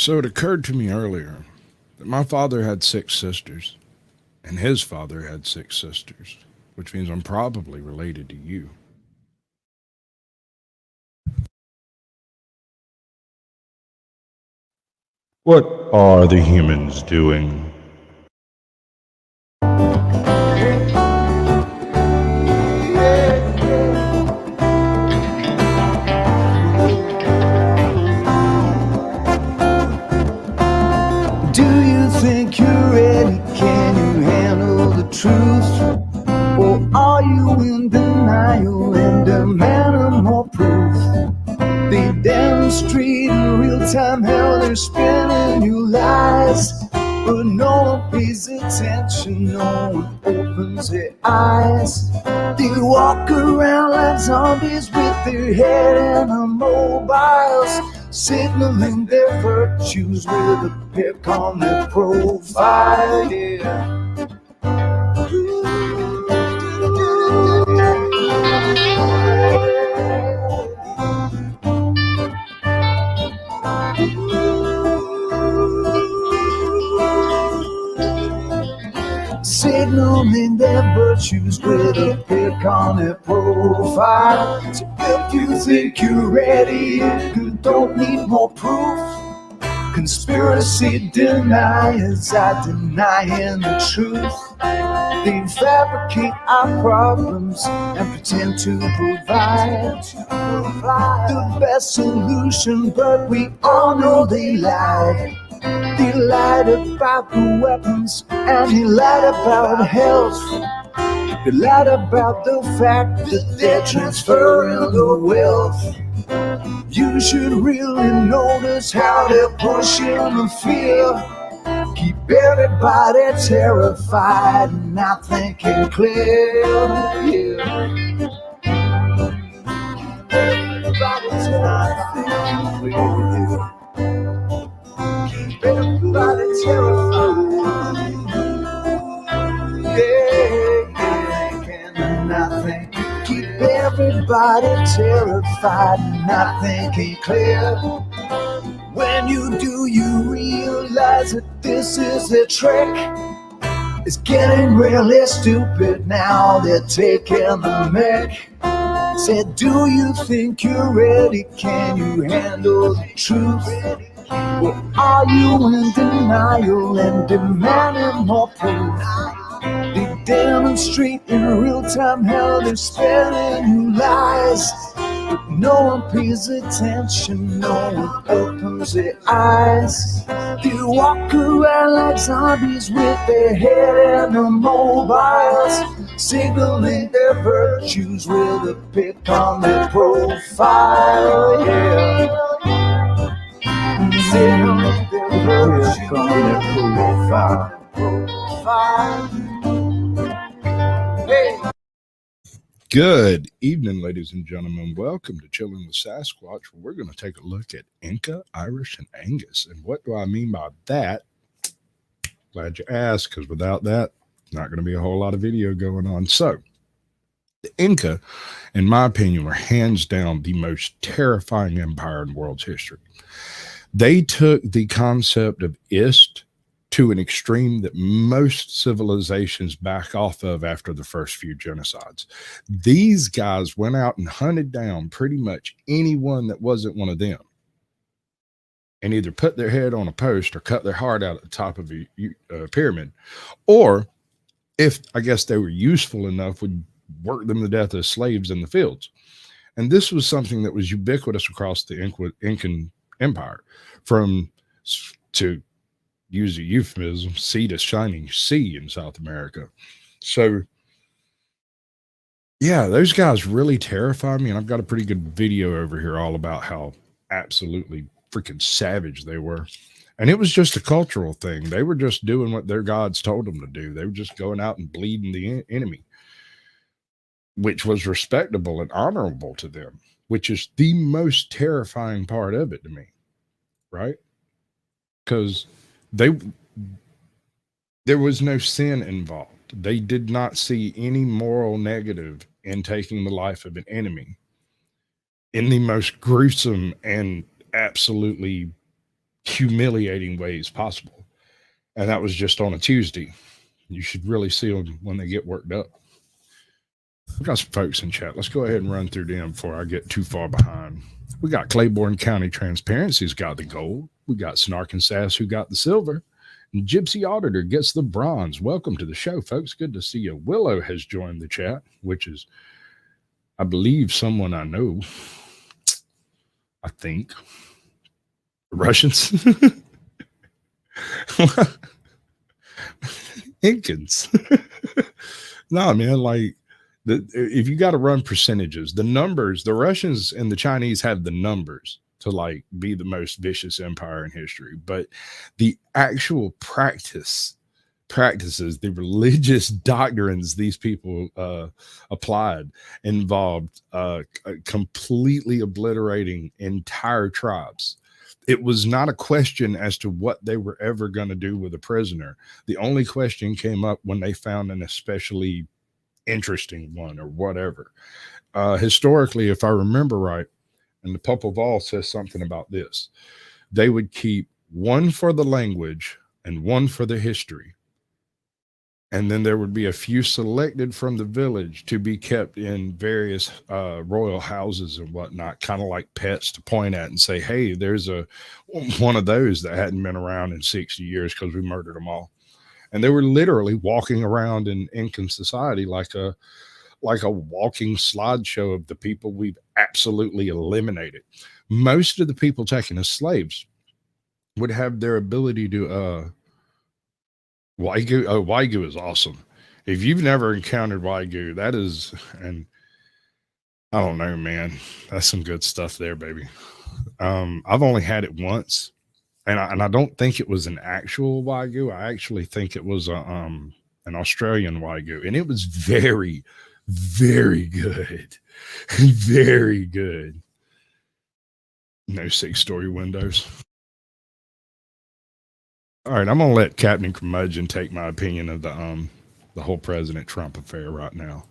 So it occurred to me earlier that my father had six sisters, and his father had six sisters, which means I'm probably related to you. What are the humans doing? Do you think you're ready? Can you handle the truth? Or are you in denial and demanding more proof? They demonstrate in real time how they're spinning you lies. But no one pays attention, no one opens their eyes. They walk around like zombies with their head in the mobiles, signaling their virtues with a pick on their profile. Yeah. Signaling their virtues with a pick on their profile. So if you think you're ready, you don't need more proof. Conspiracy deniers are denying the truth. They fabricate our problems and pretend to provide the best solution, but we all know they lie. They lied about the weapons and they lied about health. They lied about the fact that they're transferring the wealth. You should really notice how they're pushing the fear. Keep everybody terrified and not thinking clear. Yeah. Everybody's not thinking clear. Keep everybody terrified. Yeah, can do nothing. Keep everybody terrified and not thinking clear. When you do, you realize that this is a trick. It's getting really stupid now, they're taking the mic. Said, do you think you're ready? Can you handle the truth? Or are you in denial and demanding more proof? They demonstrate in real time how they're spinning you lies. But no one pays attention, no one opens their eyes. They walk around like zombies with their head in the mobiles, signaling their virtues with a pick on their profile. Yeah. Signaling their virtues with a profile. Hey. Good evening, ladies and gentlemen. Welcome to Chilling with Sasquatch, where we're going to take a look at Inca, Irish, and Angus. And what do I mean by that? Glad you asked, because without that, not going to be a whole lot of video going on. So, the Inca, in my opinion, were hands down the most terrifying empire in world's history. They took the concept of ist to an extreme that most civilizations back off of after the first few genocides. These guys went out and hunted down pretty much anyone that wasn't one of them and either put their head on a post or cut their heart out at the top of a pyramid, or if I guess they were useful enough, would work them to death as slaves in the fields. And this was something that was ubiquitous across the Incan Empire, from, to use a euphemism, sea to shining sea in South America. So, yeah, those guys really terrify me. And I've got a pretty good video over here all about how absolutely freaking savage they were. And it was just a cultural thing. They were just doing what their gods told them to do. They were just going out and bleeding the enemy, which was respectable and honorable to them, which is the most terrifying part of it to me, right? Because they there was no sin involved. They did not see any moral negative in taking the life of an enemy in the most gruesome and absolutely humiliating ways possible. And that was just on a Tuesday. You should really see them when they get worked up. We got some folks in chat. Let's go ahead and run through them before I get too far behind. We got Claiborne County Transparency's got the gold. We got Snark and Sass who got the silver. And Gypsy Auditor gets the bronze. Welcome to the show, folks. Good to see you. Willow has joined the chat, which is, I believe, someone I know. I think. The Russians. Incans. No, man, like, if you got to run percentages, the numbers, the Russians and the Chinese have the numbers to like be the most vicious empire in history, but the actual practices, the religious doctrines these people applied involved completely obliterating entire tribes. It was not a question as to what they were ever going to do with a prisoner. The only question came up when they found an especially interesting one or whatever. Historically, if I remember right, and the Popov says something about this, they would keep one for the language and one for the history. And then there would be a few selected from the village to be kept in various royal houses and whatnot, kind of like pets to point at and say, hey, there's one of those that hadn't been around in 60 years because we murdered them all. And they were literally walking around in Incan society like a walking slideshow of the people we've absolutely eliminated. Most of the people taken as slaves would have their ability to Wagyu. Oh, Wagyu is awesome. If you've never encountered Wagyu, that is, and I don't know, man, that's some good stuff there, baby. I've only had it once. And I don't think it was an actual Wagyu. I actually think it was an Australian Wagyu. And it was very, very good. Very good. No 6-story windows. All right, I'm going to let Captain Curmudgeon take my opinion of the whole President Trump affair right now.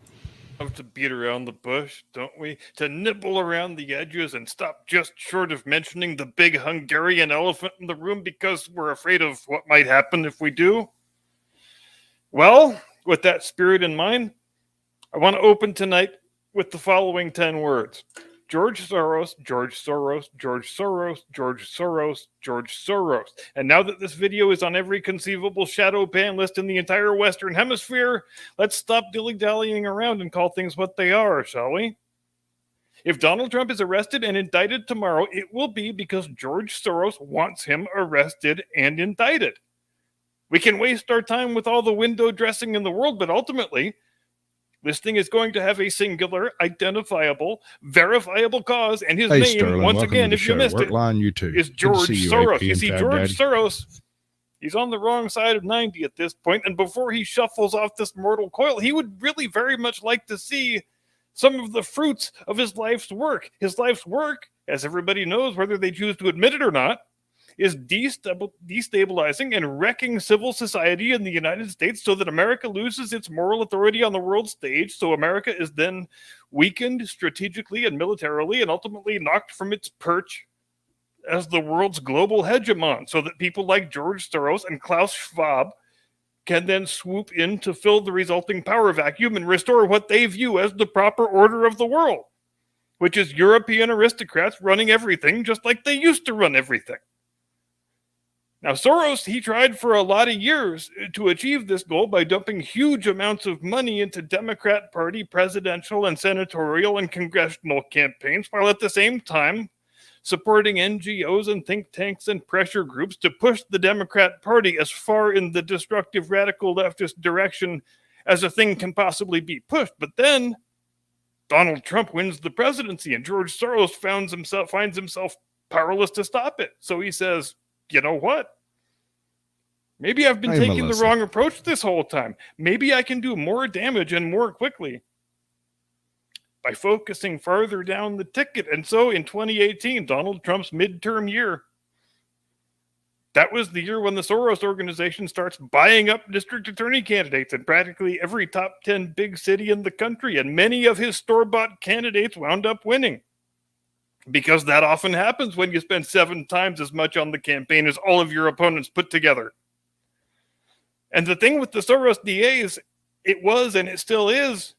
Love to beat around the bush, don't we? To nibble around the edges and stop just short of mentioning the big Hungarian elephant in the room because we're afraid of what might happen if we do. Well, with that spirit in mind, I want to open tonight with the following 10 words. George Soros, George Soros, George Soros, George Soros, George Soros. And now that this video is on every conceivable shadow ban list in the entire Western Hemisphere, let's stop dilly-dallying around and call things what they are, shall we? If Donald Trump is arrested and indicted tomorrow, it will be because George Soros wants him arrested and indicted. We can waste our time with all the window dressing in the world, but ultimately, this thing is going to have a singular, identifiable, verifiable cause, and his name, Sterling, once again, if you missed it, is George Soros. You see, George Soros, he's on the wrong side of 90 at this point, and before he shuffles off this mortal coil, he would really very much like to see some of the fruits of his life's work. His life's work, as everybody knows, whether they choose to admit it or not, is destabilizing and wrecking civil society in the United States so that America loses its moral authority on the world stage. So America is then weakened strategically and militarily and ultimately knocked from its perch as the world's global hegemon so that people like George Soros and Klaus Schwab can then swoop in to fill the resulting power vacuum and restore what they view as the proper order of the world, which is European aristocrats running everything just like they used to run everything. Now, Soros, he tried for a lot of years to achieve this goal by dumping huge amounts of money into Democrat Party presidential and senatorial and congressional campaigns, while at the same time supporting NGOs and think tanks and pressure groups to push the Democrat Party as far in the destructive radical leftist direction as a thing can possibly be pushed. But then Donald Trump wins the presidency and George Soros finds himself powerless to stop it. So he says, you know what? Maybe I've been taking the wrong approach this whole time. Maybe I can do more damage and more quickly by focusing farther down the ticket. And so in 2018, Donald Trump's midterm year, that was the year when the Soros organization starts buying up district attorney candidates in practically every top 10 big city in the country. And many of his store-bought candidates wound up winning. Because that often happens when you spend 7 times as much on the campaign as all of your opponents put together. And the thing with the Soros DAs, it was and it still is,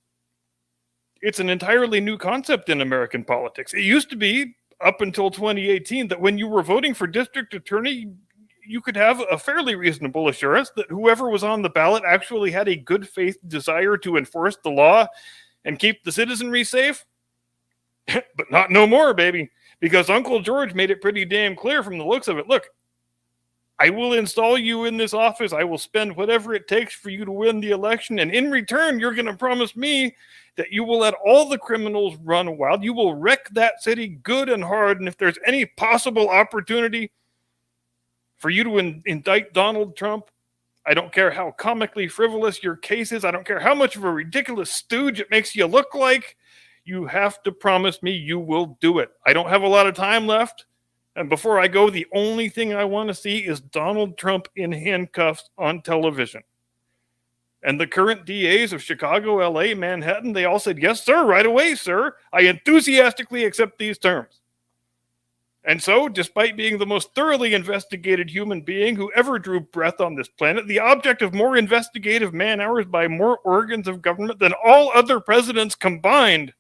it's an entirely new concept in American politics. It used to be, up until 2018, that when you were voting for district attorney, you could have a fairly reasonable assurance that whoever was on the ballot actually had a good faith desire to enforce the law and keep the citizenry safe. But not no more, baby, because Uncle George made it pretty damn clear from the looks of it. Look, I will install you in this office. I will spend whatever it takes for you to win the election. And in return, you're going to promise me that you will let all the criminals run wild. You will wreck that city good and hard. And if there's any possible opportunity for you to indict Donald Trump, I don't care how comically frivolous your case is. I don't care how much of a ridiculous stooge it makes you look like. You have to promise me you will do it. I don't have a lot of time left. And before I go, the only thing I want to see is Donald Trump in handcuffs on television. And the current DAs of Chicago, LA, Manhattan, they all said, yes, sir, right away, sir. I enthusiastically accept these terms. And so, despite being the most thoroughly investigated human being who ever drew breath on this planet, the object of more investigative man-hours by more organs of government than all other presidents combined,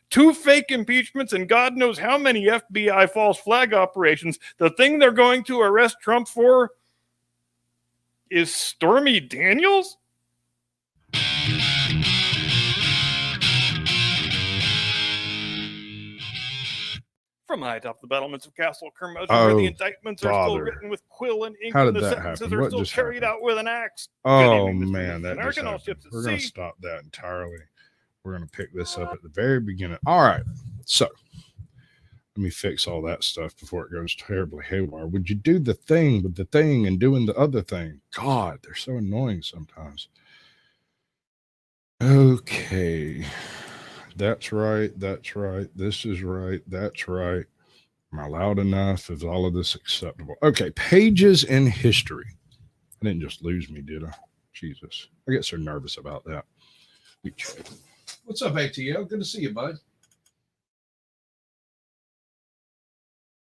2 fake impeachments, and God knows how many FBI false flag operations, the thing they're going to arrest Trump for is Stormy Daniels? From high atop the battlements of Castle Curmudgeon, where the indictments are still written with quill and ink, and the sentences are still carried out with an axe. Oh, man, that just happened. We're going to stop that entirely. We're going to pick this up at the very beginning. All right, so let me fix all that stuff before it goes terribly haywire. Would you do the thing with the thing and doing the other thing? God, they're so annoying sometimes. Okay. That's right. That's right. This is right. That's right. Am I loud enough? Is all of this acceptable? Okay. Pages in history. I didn't just lose me, did I? Jesus. I get so nervous about that. What's up, ATL? Good to see you, bud.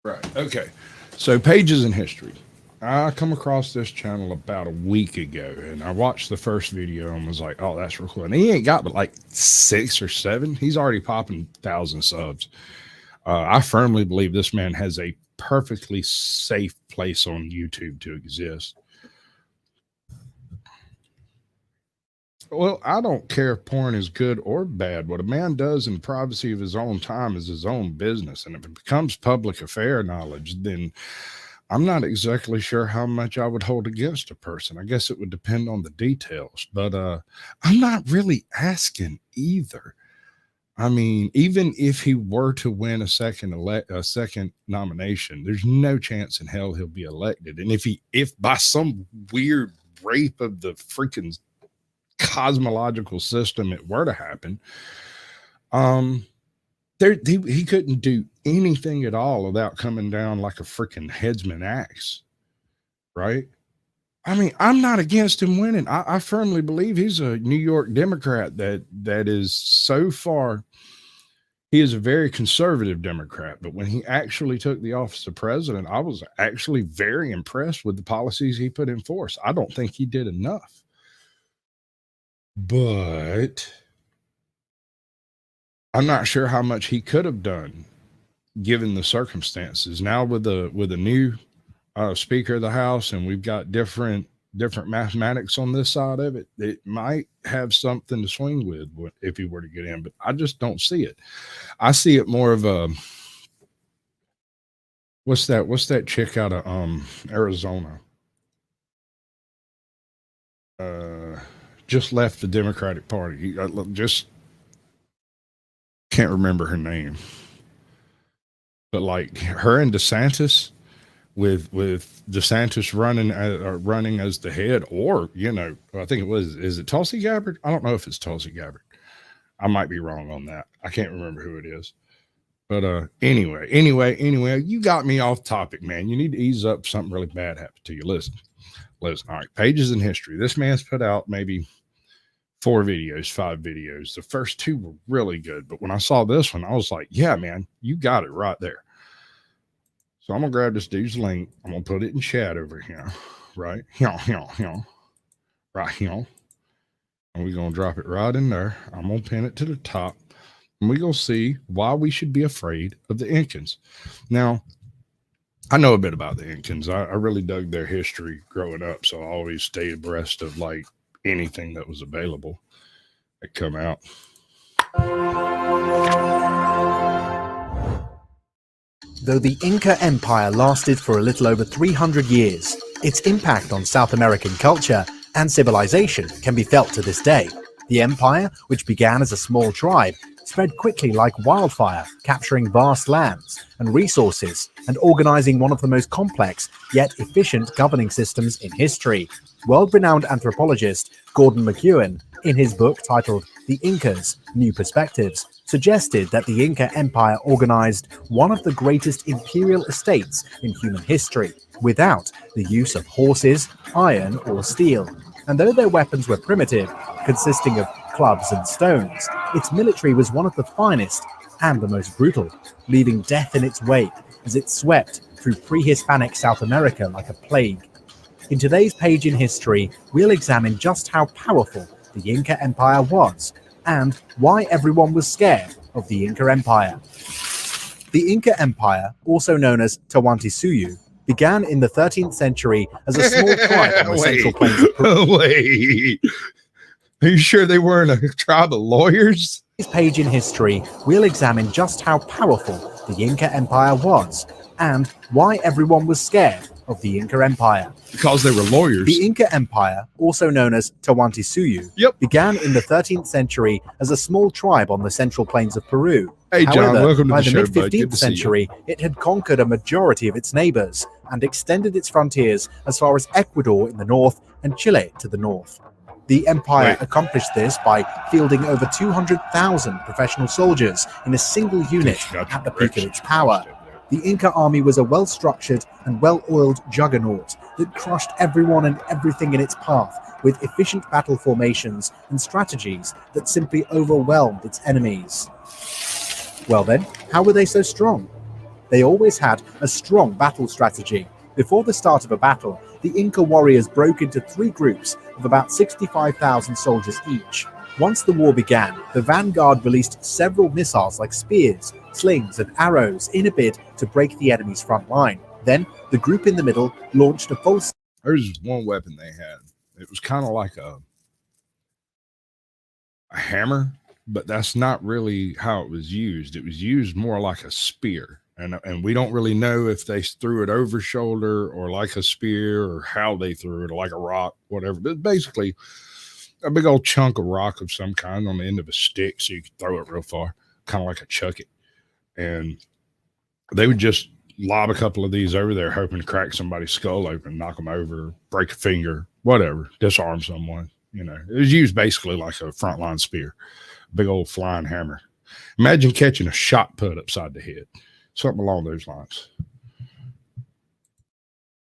Right. Okay. So pages in history. I come across this channel about a week ago, and I watched the first video and was like, oh, that's real cool. And he ain't got but like 6 or 7. He's already popping 1,000 subs. I firmly believe this man has a perfectly safe place on YouTube to exist. Well, I don't care if porn is good or bad. What a man does in the privacy of his own time is his own business. And if it becomes public affair knowledge, then I'm not exactly sure how much I would hold against a person. I guess it would depend on the details, but I'm not really asking either. I mean, even if he were to win a second nomination, there's no chance in hell he'll be elected. And if by some weird rape of the freaking cosmological system it were to happen, he couldn't do anything at all without coming down like a freaking headsman axe, right? I mean, I'm not against him winning. I firmly believe he's a New York Democrat that is so far, he is a very conservative Democrat. But when he actually took the office of president, I was actually very impressed with the policies he put in force. I don't think he did enough. But I'm not sure how much he could have done given the circumstances. Now with a new Speaker of the House, and we've got different mathematics on this side of it, it might have something to swing with if he were to get in, but I just don't see it. I see it more of a, what's that chick out of Arizona? Just left the Democratic Party. Just can't remember her name, but like her and DeSantis, with DeSantis running as the head, or I think is it Tulsi Gabbard? I don't know if it's Tulsi Gabbard. I might be wrong on that. I can't remember who it is. But anyway, you got me off topic, man. You need to ease up. Something really bad happened to you. Listen. All right, pages in history. This man's put out maybe 4 videos, 5 videos. The first 2 were really good, but when I saw this one, I was like, yeah, man, you got it right there. So I'm gonna grab this dude's link. I'm gonna put it in chat over here, right here, right here, and we're gonna drop it right in there. I'm gonna pin it to the top, and we're gonna see why we should be afraid of the Incans. Now, I know a bit about the Incans. I really dug their history growing up, so I always stayed abreast of like anything that was available that come out. Though the Inca Empire lasted for a little over 300 years, its impact on South American culture and civilization can be felt to this day. The empire, which began as a small tribe, spread quickly like wildfire, capturing vast lands and resources and organizing one of the most complex yet efficient governing systems in history. World-renowned anthropologist Gordon McEwen, in his book titled The Incas: New Perspectives, suggested that the Inca Empire organized one of the greatest imperial estates in human history, without the use of horses, iron, or steel. And though their weapons were primitive, consisting of clubs and stones, its military was one of the finest and the most brutal, leaving death in its wake as it swept through pre-Hispanic South America like a plague. In today's page in history, we'll examine just how powerful the Inca Empire was and why everyone was scared of the Inca Empire. The Inca Empire, also known as Tawantinsuyu, began in the 13th century as a small tribe on the Central Plains of Peru. Wait, are you sure they weren't a tribe of lawyers? In this page in history, we'll examine just how powerful the Inca Empire was and why everyone was scared of the Inca Empire. Because they were lawyers. The Inca Empire, also known as Tawantinsuyu, began in the 13th century as a small tribe on the Central Plains of Peru. Hey, John, however, welcome to by the the show, mid-15th century, it had conquered a majority of its neighbors and extended its frontiers as far as Ecuador in the north and Chile to the north. The empire accomplished this by fielding over 200,000 professional soldiers in a single unit at the peak of its power. The Inca army was a well-structured and well-oiled juggernaut that crushed everyone and everything in its path with efficient battle formations and strategies that simply overwhelmed its enemies. Well then, how were they so strong? They always had a strong battle strategy. Before the start of a battle, the Inca warriors broke into 3 groups of about 65,000 soldiers each. Once the war began, the vanguard released several missiles like spears, slings, and arrows in a bid to break the enemy's front line. Then, the group in the middle launched a full... There's one weapon they had. It was kind of like a hammer, but that's not really how it was used. It was used more like a spear. And we don't really know if they threw it over shoulder or like a spear or how they threw it, or like a rock, whatever. But basically, a big old chunk of rock of some kind on the end of a stick so you could throw it real far, kind of like a chuck it. And they would just lob a couple of these over there, hoping to crack somebody's skull open, knock them over, break a finger, whatever, disarm someone. You know, it was used basically like a frontline spear, big old flying hammer. Imagine catching a shot put upside the head. Something along those lines.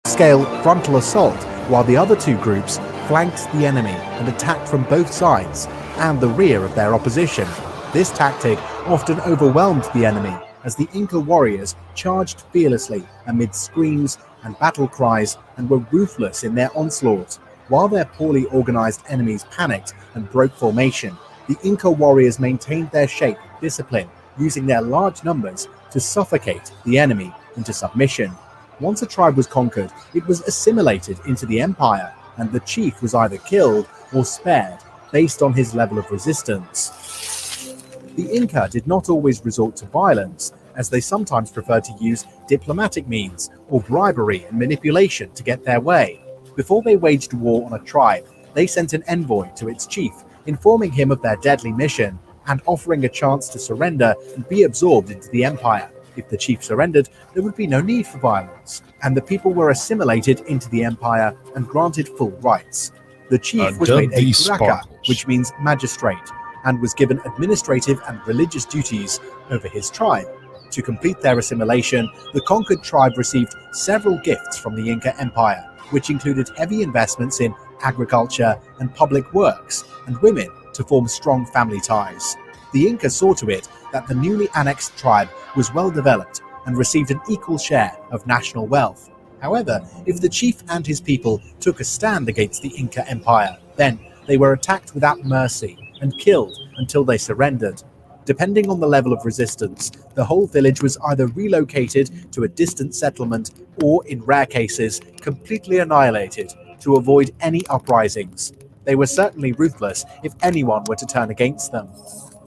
Scale frontal assault, while the other 2 groups flanked the enemy and attacked from both sides and the rear of their opposition. This tactic often overwhelmed the enemy as the Inca warriors charged fearlessly amid screams and battle cries and were ruthless in their onslaught. While their poorly organized enemies panicked and broke formation, the Inca warriors maintained their shape and discipline, using their large numbers to suffocate the enemy into submission. Once a tribe was conquered, it was assimilated into the empire, and the chief was either killed or spared based on his level of resistance. The Inca did not always resort to violence, as they sometimes preferred to use diplomatic means or bribery and manipulation to get their way. Before they waged war on a tribe, they sent an envoy to its chief, informing him of their deadly mission and offering a chance to surrender and be absorbed into the empire. If the chief surrendered, there would be no need for violence, and the people were assimilated into the empire and granted full rights. The chief was made a curaca, which means magistrate, and was given administrative and religious duties over his tribe. To complete their assimilation, the conquered tribe received several gifts from the Inca Empire, which included heavy investments in agriculture and public works, and women to form strong family ties. The Inca saw to it that the newly annexed tribe was well developed and received an equal share of national wealth. However, if the chief and his people took a stand against the Inca Empire, then they were attacked without mercy and killed until they surrendered. Depending on the level of resistance, the whole village was either relocated to a distant settlement or, in rare cases, completely annihilated to avoid any uprisings. They were certainly ruthless if anyone were to turn against them.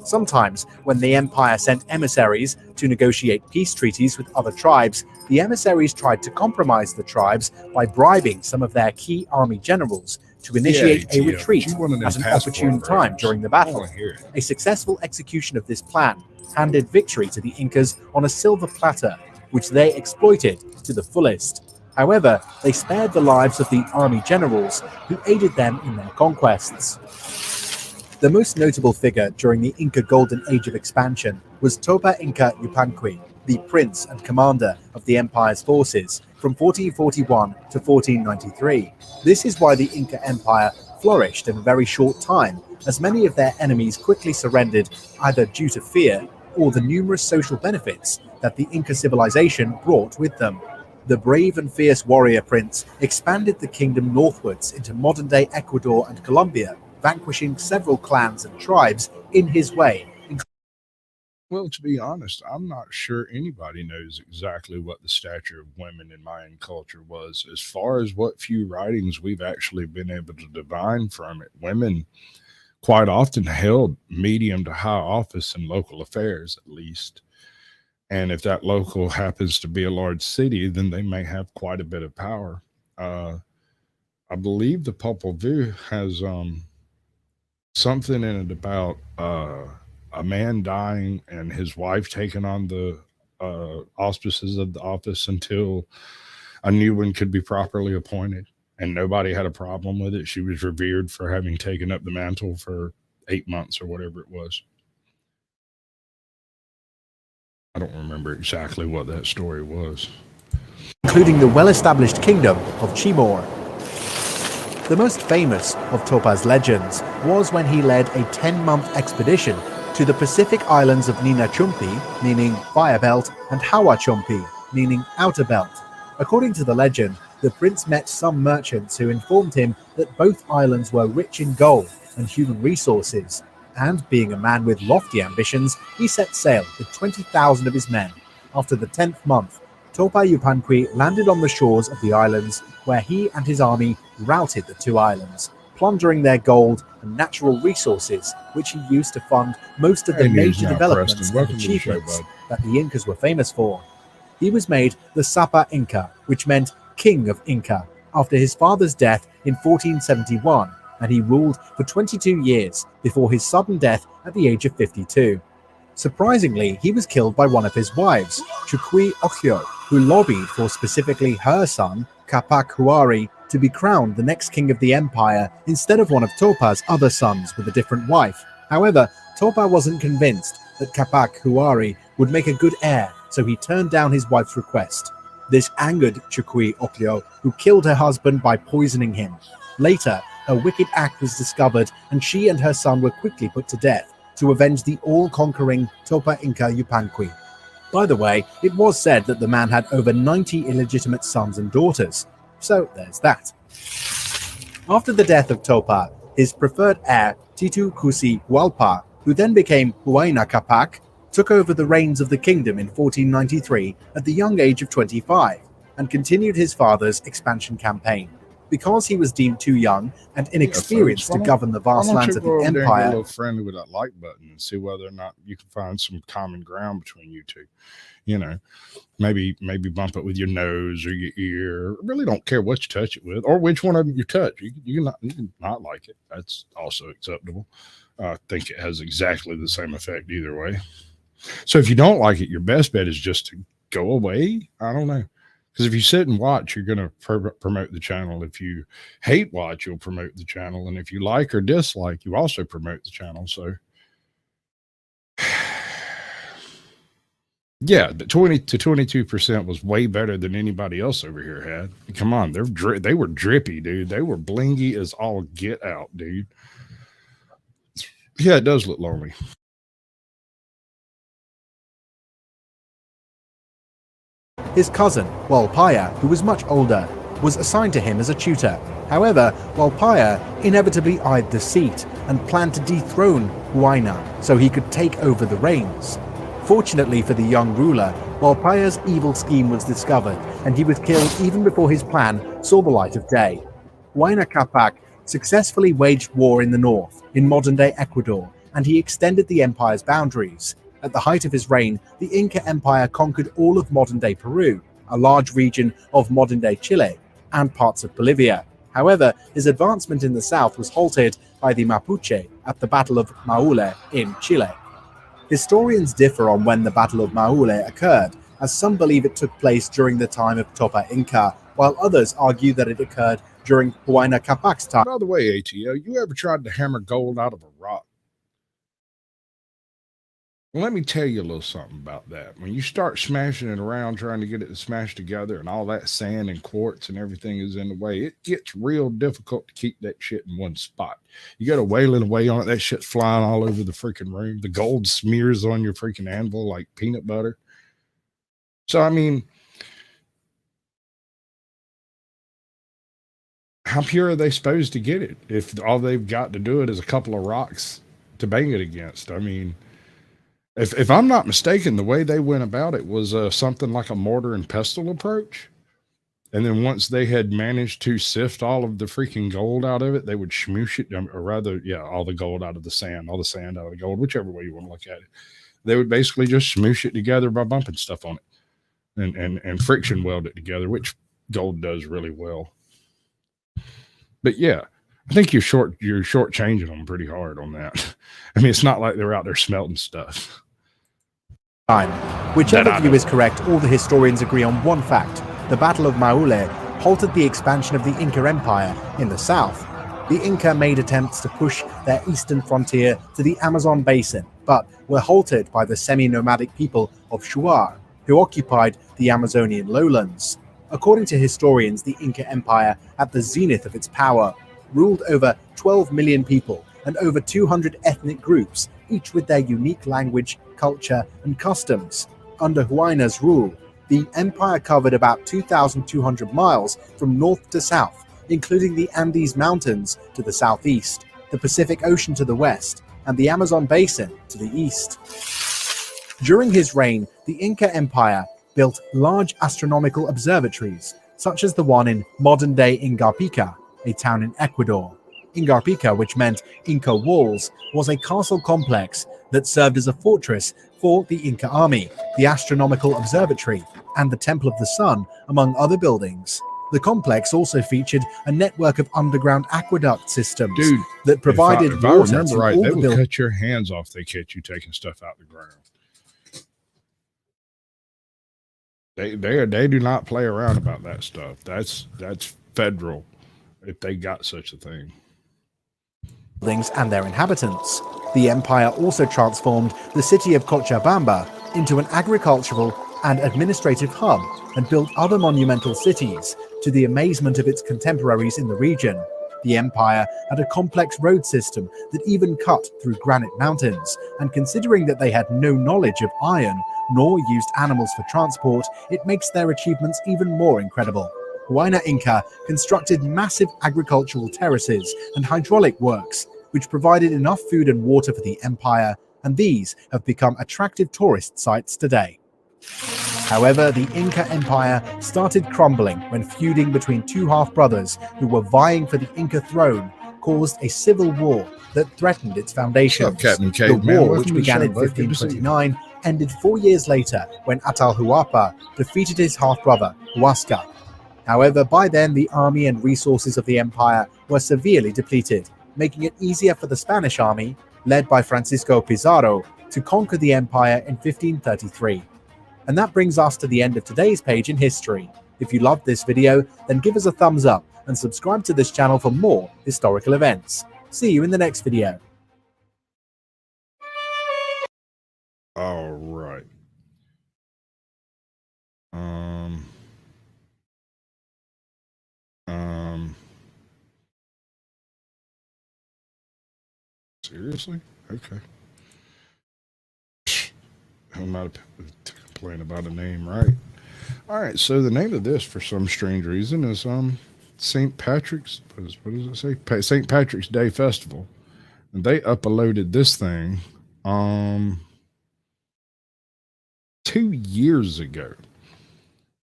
Sometimes, when the empire sent emissaries to negotiate peace treaties with other tribes, the emissaries tried to compromise the tribes by bribing some of their key army generals to initiate a retreat at an opportune time during the battle. A successful execution of this plan handed victory to the Incas on a silver platter, which they exploited to the fullest. However, they spared the lives of the army generals who aided them in their conquests. The most notable figure during the Inca Golden Age of expansion was Topa Inca Yupanqui, the prince and commander of the empire's forces from 1441 to 1493. This is why the Inca Empire flourished in a very short time, as many of their enemies quickly surrendered either due to fear or the numerous social benefits that the Inca civilization brought with them. The brave and fierce warrior prince expanded the kingdom northwards into modern-day Ecuador and Colombia, vanquishing several clans and tribes in his way. Well, to be honest, I'm not sure anybody knows exactly what the stature of women in Mayan culture was. As far as what few writings we've actually been able to divine from it, women quite often held medium to high office in local affairs, at least. And if that local happens to be a large city, then they may have quite a bit of power. I believe the Popol Vuh has something in it about a man dying and his wife taking on the auspices of the office until a new one could be properly appointed. And nobody had a problem with it. She was revered for having taken up the mantle for 8 months or whatever it was. I don't remember exactly what that story was. Including the well-established kingdom of Chimor. The most famous of Topa's legends was when he led a 10-month expedition to the Pacific islands of Nina Chumpi, meaning Fire Belt, and Hawa Chumpi, meaning Outer Belt. According to the legend, the prince met some merchants who informed him that both islands were rich in gold and human resources, and being a man with lofty ambitions, he set sail with 20,000 of his men. After the 10th month, Topa Yupanqui landed on the shores of the islands, where he and his army routed the two islands, plundering their gold and natural resources, which he used to fund most of the major developments and achievements that the Incas were famous for. He was made the Sapa Inca, which meant King of Inca, after his father's death in 1471, and he ruled for 22 years before his sudden death at the age of 52. Surprisingly, he was killed by one of his wives, Chukwi Okhyo, who lobbied for specifically her son, Capac Huari, to be crowned the next king of the empire instead of one of Topa's other sons with a different wife. However, Topa wasn't convinced that Capac Huari would make a good heir, so he turned down his wife's request. This angered Chukwi Okhyo, who killed her husband by poisoning him. Later, her wicked act was discovered, and she and her son were quickly put to death to avenge the all-conquering Topa Inca Yupanqui. By the way, it was said that the man had over 90 illegitimate sons and daughters. So there's that. After the death of Topa, his preferred heir, Titu Kusi Hualpa, who then became Huayna Capac, took over the reins of the kingdom in 1493 at the young age of 25 and continued his father's expansion campaign. Because he was deemed too young and inexperienced to govern the vast lands of the empire. A little friendly with that like button and see whether or not you can find some common ground between you two. You know, maybe bump it with your nose or your ear. Really don't care what you touch it with or which one of them you touch. You can not like it. That's also acceptable. I think it has exactly the same effect either way. So if you don't like it, your best bet is just to go away. I don't know. Because if you sit and watch, you're going to promote the channel. If you hate watch, you'll promote the channel. And if you like or dislike, you also promote the channel. So, yeah, the 20 to 22% was way better than anybody else over here had. Come on, they were drippy, dude. They were blingy as all get out, dude. Yeah, it does look lonely. His cousin, Walpaya, who was much older, was assigned to him as a tutor. However, Walpaya inevitably eyed the seat and planned to dethrone Huayna so he could take over the reins. Fortunately for the young ruler, Walpaya's evil scheme was discovered, and he was killed even before his plan saw the light of day. Huayna Capac successfully waged war in the north, in modern-day Ecuador, and he extended the empire's boundaries. At the height of his reign, the Inca Empire conquered all of modern-day Peru, a large region of modern-day Chile, and parts of Bolivia. However, his advancement in the south was halted by the Mapuche at the Battle of Maule in Chile. Historians differ on when the Battle of Maule occurred, as some believe it took place during the time of Topa Inca, while others argue that it occurred during Huayna Capac's time. By the way, ATO, you ever tried to hammer gold out of a rock? Well, let me tell you a little something about that. When you start smashing it around, trying to get it to smash together, and all that sand and quartz and everything is in the way, it gets real difficult to keep that shit in one spot. You got to whale it away on it. That shit's flying all over the freaking room. The gold smears on your freaking anvil like peanut butter. So, I mean, how pure are they supposed to get it if all they've got to do it is a couple of rocks to bang it against? I mean, if I'm not mistaken, the way they went about it was something like a mortar and pestle approach. And then once they had managed to sift all of the freaking gold out of it, they would smoosh it, or rather, all the gold out of the sand, all the sand out of the gold, whichever way you want to look at it. They would basically just smoosh it together by bumping stuff on it and friction weld it together, which gold does really well. But yeah, I think you're shortchanging them pretty hard on that. I mean, it's not like they're out there smelting stuff. Whichever view is correct, all the historians agree on one fact. The Battle of Maule halted the expansion of the Inca Empire in the south. The Inca made attempts to push their eastern frontier to the Amazon basin, but were halted by the semi-nomadic people of Shuar, who occupied the Amazonian lowlands. According to historians, the Inca Empire, at the zenith of its power, ruled over 12 million people and over 200 ethnic groups, each with their unique language, culture, and customs. Under Huayna's rule, the empire covered about 2,200 miles from north to south, including the Andes Mountains to the southeast, the Pacific Ocean to the west, and the Amazon Basin to the east. During his reign, the Inca Empire built large astronomical observatories, such as the one in modern-day Ingarpica, a town in Ecuador. Ingarpica, which meant Inca Walls, was a castle complex that served as a fortress for the Inca army, the astronomical observatory, and the Temple of the Sun, among other buildings. The complex also featured a network of underground aqueduct systems that provided if water I remember to right, all they the would buildings. cut your hands off. They catch you taking stuff out the ground. They do not play around about that stuff. That's federal, if they got such a thing. And their inhabitants. The empire also transformed the city of Cochabamba into an agricultural and administrative hub and built other monumental cities to the amazement of its contemporaries in the region. The empire had a complex road system that even cut through granite mountains, and considering that they had no knowledge of iron nor used animals for transport, it makes their achievements even more incredible. Huayna Inca constructed massive agricultural terraces and hydraulic works, which provided enough food and water for the empire, and these have become attractive tourist sites today. However, the Inca Empire started crumbling when feuding between two half-brothers who were vying for the Inca throne caused a civil war that threatened its foundations. The war, which began in 1529, ended 4 years later when Atahualpa defeated his half-brother, Huasca. However, by then the army and resources of the empire were severely depleted, making it easier for the Spanish army, led by Francisco Pizarro, to conquer the empire in 1533. And that brings us to the end of today's page in history. If you loved this video, then give us a thumbs up and subscribe to this channel for more historical events. See you in the next video. All right. Seriously? Okay. Who might have complained about a name, right? All right. So the name of this, for some strange reason, is St. Patrick's. What does it say? St. Patrick's Day Festival, and they uploaded this thing 2 years ago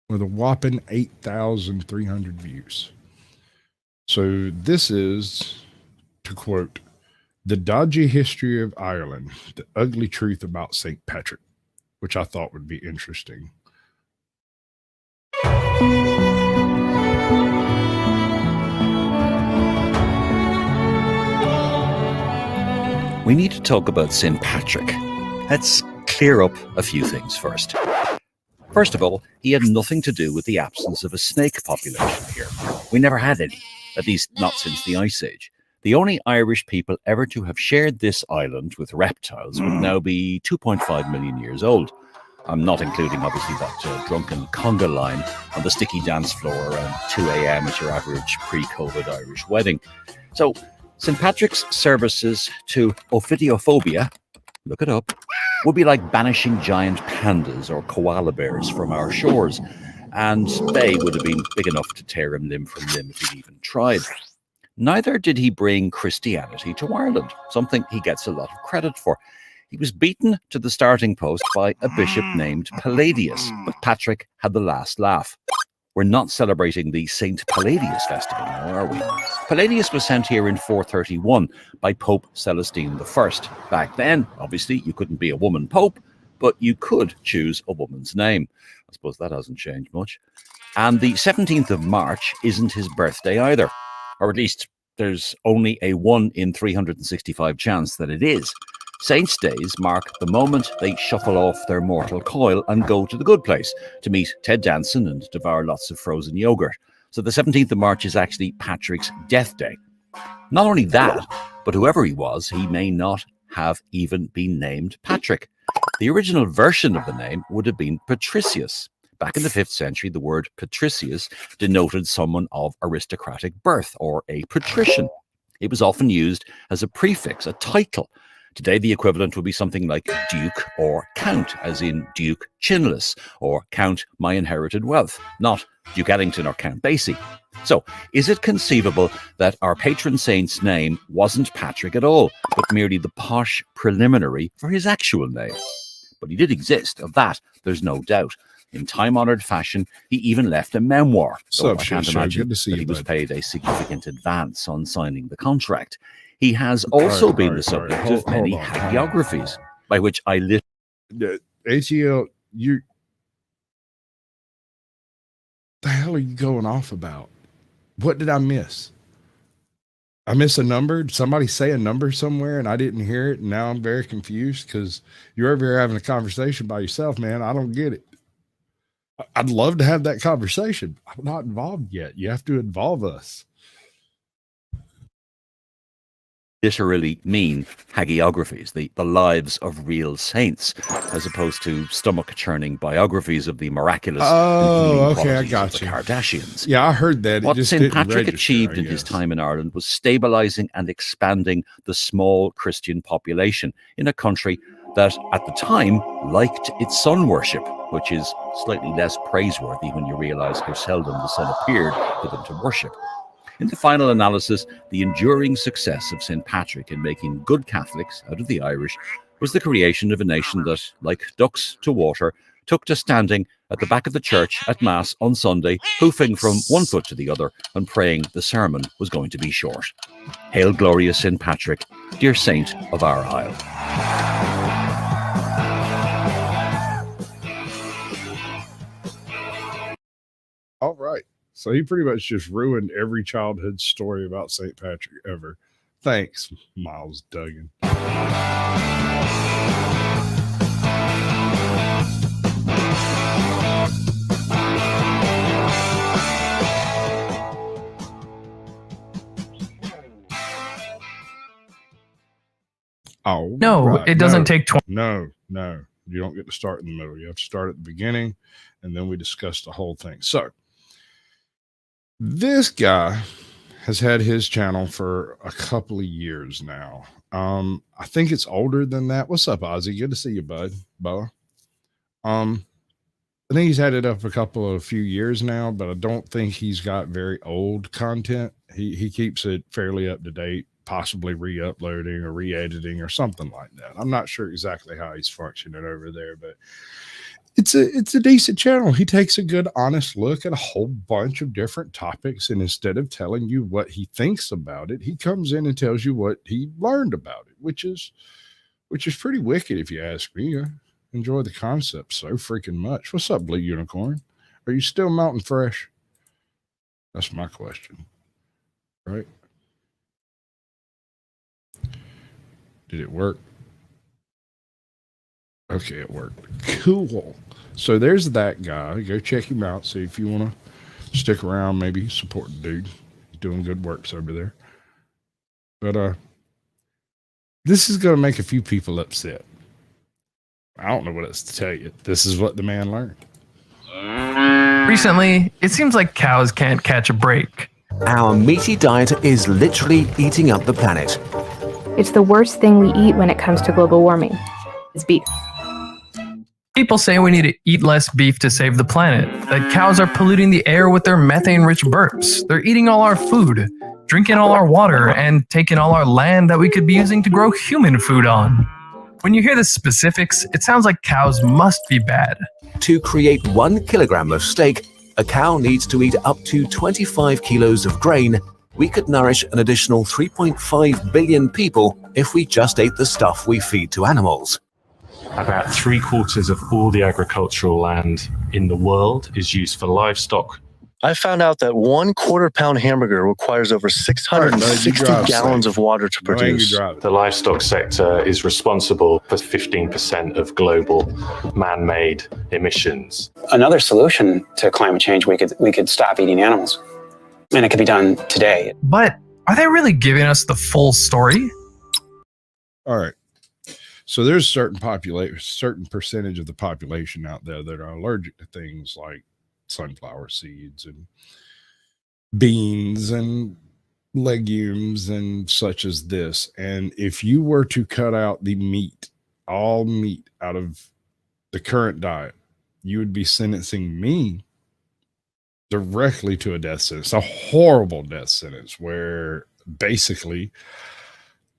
with a whopping 8,300 views. So this is, to quote, "The Dodgy History of Ireland, the ugly truth about St. Patrick," which I thought would be interesting. We need to talk about St. Patrick. Let's clear up a few things first. First of all, he had nothing to do with the absence of a snake population here. We never had any, at least not since the Ice Age. The only Irish people ever to have shared this island with reptiles would now be 2.5 million years old. I'm not including, obviously, that drunken conga line on the sticky dance floor around 2 a.m. at your average pre-COVID Irish wedding. So, St. Patrick's services to ophidiophobia, look it up, would be like banishing giant pandas or koala bears from our shores, and they would have been big enough to tear him limb from limb if he'd even tried. Neither did he bring Christianity to Ireland, something he gets a lot of credit for. He was beaten to the starting post by a bishop named Palladius, but Patrick had the last laugh. We're not celebrating the St. Palladius festival now, are we? Palladius was sent here in 431 by Pope Celestine I. Back then, obviously, you couldn't be a woman pope, but you could choose a woman's name. I suppose that hasn't changed much. And the 17th of March isn't his birthday either. Or at least there's only a 1 in 365 chance that it is. Saints' days mark the moment they shuffle off their mortal coil and go to the good place to meet Ted Danson and devour lots of frozen yogurt. So the 17th of March is actually Patrick's death day. Not only that, but whoever he was, he may not have even been named Patrick. The original version of the name would have been Patricius. Back in the 5th century, the word patricius denoted someone of aristocratic birth, or a patrician. It was often used as a prefix, a title. Today, the equivalent would be something like Duke or Count, as in Duke Chinless, or Count My Inherited Wealth, not Duke Ellington or Count Basie. So, is it conceivable that our patron saint's name wasn't Patrick at all, but merely the posh preliminary for his actual name? But he did exist, of that there's no doubt. In time-honoured fashion, he even left a memoir, so I can't imagine that he was paid a significant advance on signing the contract. He has also been the subject of many hagiographies, by which I ATL, the hell are you going off about? What did I miss? I miss a number? Did somebody say a number somewhere and I didn't hear it? And now I'm very confused because you're over here having a conversation by yourself, man. I don't get it. I'd love to have that conversation. I'm not involved yet. You have to involve us. Literally mean hagiographies, the lives of real saints, as opposed to stomach-churning biographies of the miraculous. Oh, okay, I got you. The Kardashians. Yeah, I heard that. What St. Patrick achieved in his time in Ireland was stabilizing and expanding the small Christian population in a country that, at the time, liked its sun worship, which is slightly less praiseworthy when you realize how seldom the sun appeared for them to worship. In the final analysis, the enduring success of St. Patrick in making good Catholics out of the Irish was the creation of a nation that, like ducks to water, took to standing at the back of the church at Mass on Sunday, hoofing from one foot to the other and praying the sermon was going to be short. Hail glorious St. Patrick, dear saint of our isle. All right. So he pretty much just ruined every childhood story about St. Patrick ever. Thanks, Miles Duggan. Oh no, right. It doesn't take 20. No, you don't get to start in the middle. You have to start at the beginning, and then we discuss the whole thing. So this guy has had his channel for a couple of years now. I think it's older than that. What's up, Ozzy? Good to see you, bud. Boa. I think he's had it up a few years now, but I don't think he's got very old content. He keeps it fairly up to date, possibly re-uploading or re-editing or something like that. I'm not sure exactly how he's functioning over there, but it's a decent channel. He takes a good, honest look at a whole bunch of different topics, and instead of telling you what he thinks about it, he comes in and tells you what he learned about it, which is pretty wicked, if you ask me. I enjoy the concept so freaking much. What's up, Blue Unicorn? Are you still Mountain Fresh? That's my question. Right? Did it work? Okay, it worked. Cool. So there's that guy. Go check him out. See if you want to stick around, maybe support the dude. He's doing good works over there. But this is going to make a few people upset. I don't know what else to tell you. This is what the man learned. Recently, it seems like cows can't catch a break. Our meaty diet is literally eating up the planet. It's the worst thing we eat when it comes to global warming. It's beef. People say we need to eat less beef to save the planet, that cows are polluting the air with their methane-rich burps. They're eating all our food, drinking all our water, and taking all our land that we could be using to grow human food on. When you hear the specifics, it sounds like cows must be bad. To create 1 kilogram of steak, a cow needs to eat up to 25 kilos of grain. We could nourish an additional 3.5 billion people if we just ate the stuff we feed to animals. About 3/4 of all the agricultural land in the world is used for livestock. I found out that 1/4 pound hamburger requires over 660 gallons of water to produce. The livestock sector is responsible for 15% of global man-made emissions. Another solution to climate change, we could stop eating animals. And it could be done today. But are they really giving us the full story? All right. So there's certain percentage of the population out there that are allergic to things like sunflower seeds and beans and legumes and such as this. And if you were to cut out the meat, all meat out of the current diet, you would be sentencing me directly to a death sentence, a horrible death sentence, where basically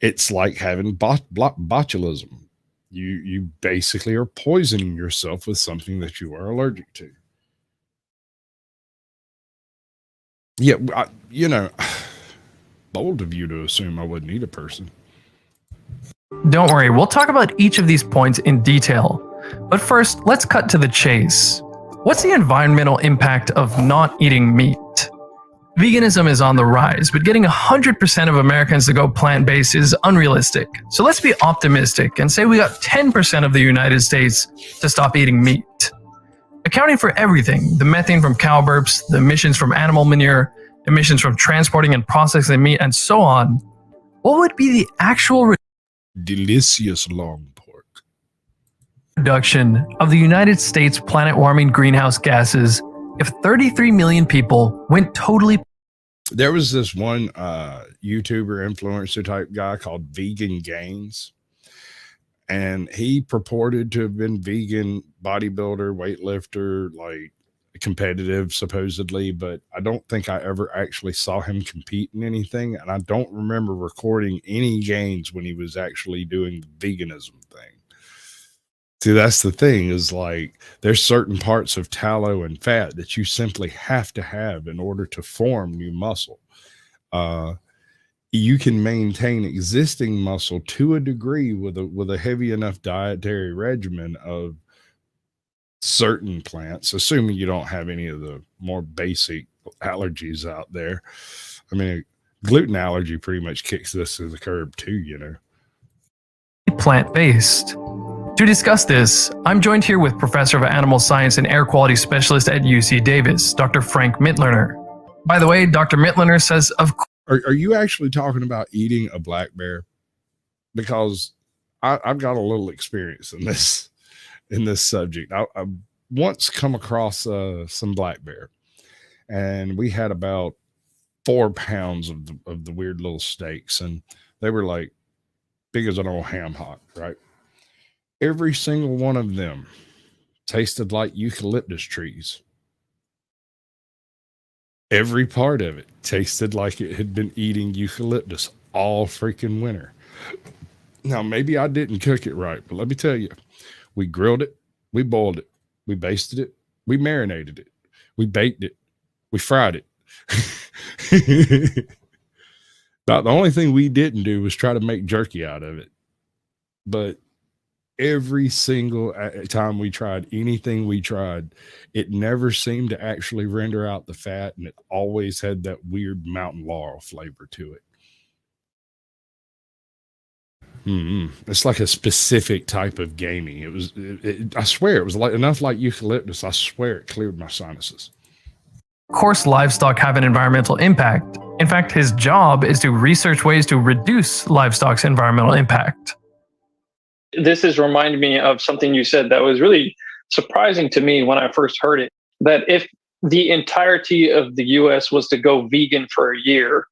it's like having botulism. You basically are poisoning yourself with something that you are allergic to. Yeah, bold of you to assume I wouldn't eat a person. Don't worry, we'll talk about each of these points in detail. But first, let's cut to the chase. What's the environmental impact of not eating meat? Veganism is on the rise, but getting 100% of Americans to go plant-based is unrealistic. So let's be optimistic and say we got 10% of the United States to stop eating meat. Accounting for everything, the methane from cow burps, the emissions from animal manure, emissions from transporting and processing meat, and so on, what would be the actual delicious long pork reduction of the United States planet-warming greenhouse gases if 33 million people went totally? There was this one YouTuber influencer type guy called Vegan Gains, and he purported to have been vegan, bodybuilder, weightlifter, like competitive supposedly, but I don't think I ever actually saw him compete in anything, and I don't remember recording any gains when he was actually doing the veganism thing. See, that's the thing, is like there's certain parts of tallow and fat that you simply have to have in order to form new muscle. You can maintain existing muscle to a degree with a heavy enough dietary regimen of certain plants, assuming you don't have any of the more basic allergies out there. I mean, gluten allergy pretty much kicks this to the curb too, you know. Plant-based. To discuss this, I'm joined here with Professor of Animal Science and Air Quality Specialist at UC Davis, Dr. Frank Mitlerner. By the way, Dr. Mitlerner says, of course. Are you actually talking about eating a black bear? Because I've got a little experience in this subject. I once come across some black bear, and we had about 4 pounds of the weird little steaks, and they were like big as an old ham hock, right? Every single one of them tasted like eucalyptus trees. Every part of it tasted like it had been eating eucalyptus all freaking winter. Now, maybe I didn't cook it right, but let me tell you, we grilled it, we boiled it, we basted it, we marinated it, we baked it, we fried it. About the only thing we didn't do was try to make jerky out of it. But every single time we tried anything we tried, it never seemed to actually render out the fat, and it always had that weird mountain laurel flavor to it. It's like a specific type of gaming. I swear it was like enough like eucalyptus. I swear it cleared my sinuses. Of course, livestock have an environmental impact. In fact, his job is to research ways to reduce livestock's environmental impact. This has reminded me of something you said that was really surprising to me when I first heard it, that if the entirety of the US was to go vegan for a year,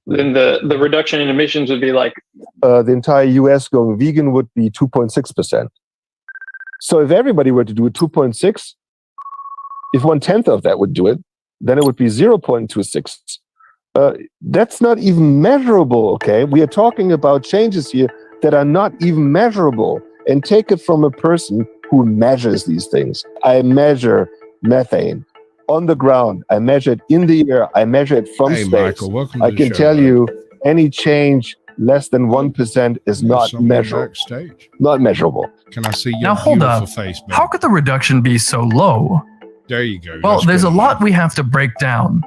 then the reduction in emissions would be like... the entire US going vegan would be 2.6%. So if everybody were to do it 2.6, if 1/10 of that would do it, then it would be 0.26. That's not even measurable, okay? We are talking about changes here that are not even measurable. And take it from a person who measures these things. I measure methane on the ground. I measure it in the air. I measure it from space. Michael, welcome to I the can show, tell buddy. you any change less than 1% is not measurable. Backstage. Not measurable. Can I see your Now hold beautiful up. face, man? How could the reduction be so low? There you go. Well, That's there's a good. lot we have to break down.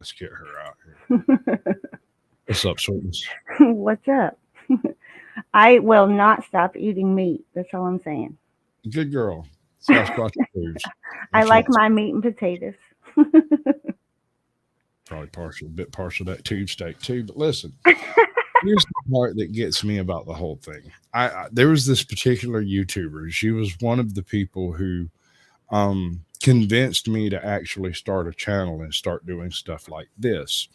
Let's get her out here. What's up, Sweetness? What's up? I will not stop eating meat. That's all I'm saying. Good girl. Sasquatch foods. I like my meat and potatoes. Probably a bit partial to that tube steak too. But listen, here's the part that gets me about the whole thing. There was this particular YouTuber. She was one of the people who convinced me to actually start a channel and start doing stuff like this.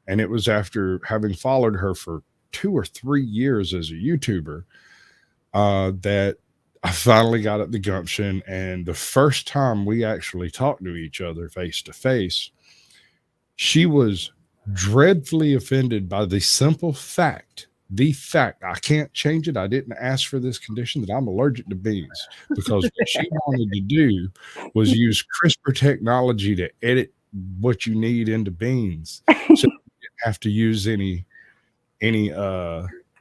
And it was after having followed her for 2 or 3 years as a YouTuber that I finally got at the gumption. And the first time we actually talked to each other face to face, she was dreadfully offended by the simple fact, I can't change it. I didn't ask for this condition, that I'm allergic to beans, because what she wanted to do was use CRISPR technology to edit what you need into beans. So you didn't have to use any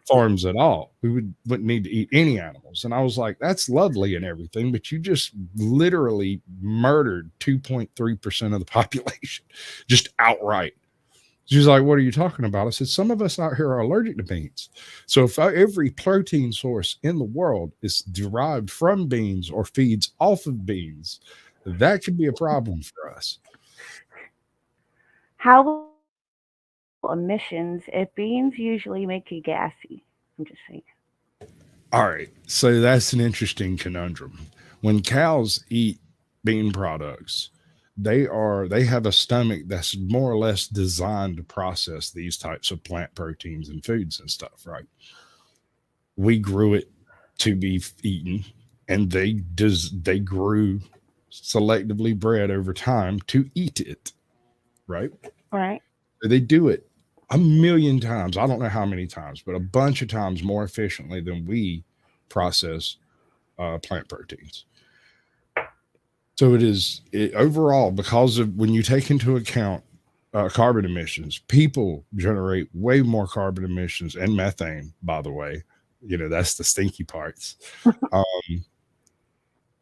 farms at all. We wouldn't need to eat any animals. And I was like, that's lovely and everything, but you just literally murdered 2.3% of the population, just outright. She's like, what are you talking about? I said, some of us out here are allergic to beans. So if every protein source in the world is derived from beans or feeds off of beans, that could be a problem for us. How emissions if beans usually make you gassy? I'm just saying. All right. So that's an interesting conundrum. When cows eat bean products, they have a stomach that's more or less designed to process these types of plant proteins and foods and stuff, right? We grew it to be eaten, and they grew selectively bred over time to eat it, right? Right. They do it a million times. I don't know how many times, but a bunch of times more efficiently than we process plant proteins. So overall, because of when you take into account carbon emissions, people generate way more carbon emissions and methane, by the way, that's the stinky parts,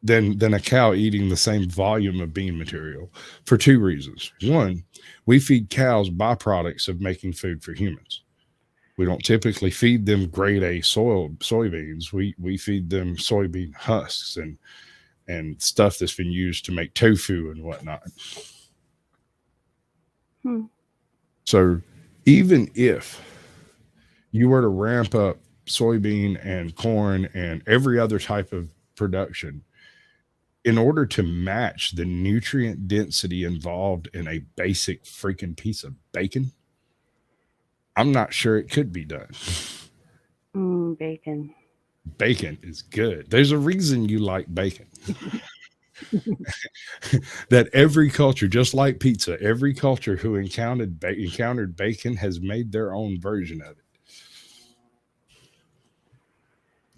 than a cow eating the same volume of bean material, for 2 reasons. One, we feed cows byproducts of making food for humans. We don't typically feed them grade A soybeans. We feed them soybean husks and stuff that's been used to make tofu and whatnot. So even if you were to ramp up soybean and corn and every other type of production, in order to match the nutrient density involved in a basic freaking piece of bacon, I'm not sure it could be done. Bacon. Bacon is good. There's a reason you like bacon. That every culture, just like pizza, every culture who encountered bacon has made their own version of it.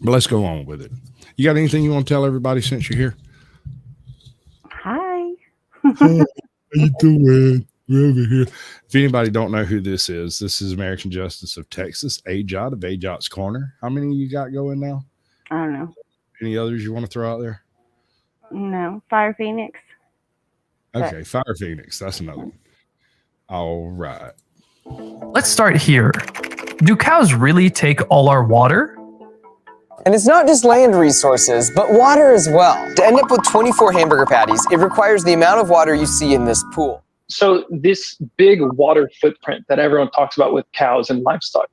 But let's go on with it. You got anything you want to tell everybody since you're here? Hi. How you doing? We're over here. If anybody don't know who this is American Justice of Texas, Ajot of Ajot's Corner. How many you got going now? I don't know. Any others you want to throw out there? No. Fire Phoenix. Okay, Fire Phoenix. That's another one. All right. Let's start here. Do cows really take all our water? And it's not just land resources, but water as well. To end up with 24 hamburger patties, it requires the amount of water you see in this pool. So this big water footprint that everyone talks about with cows and livestock,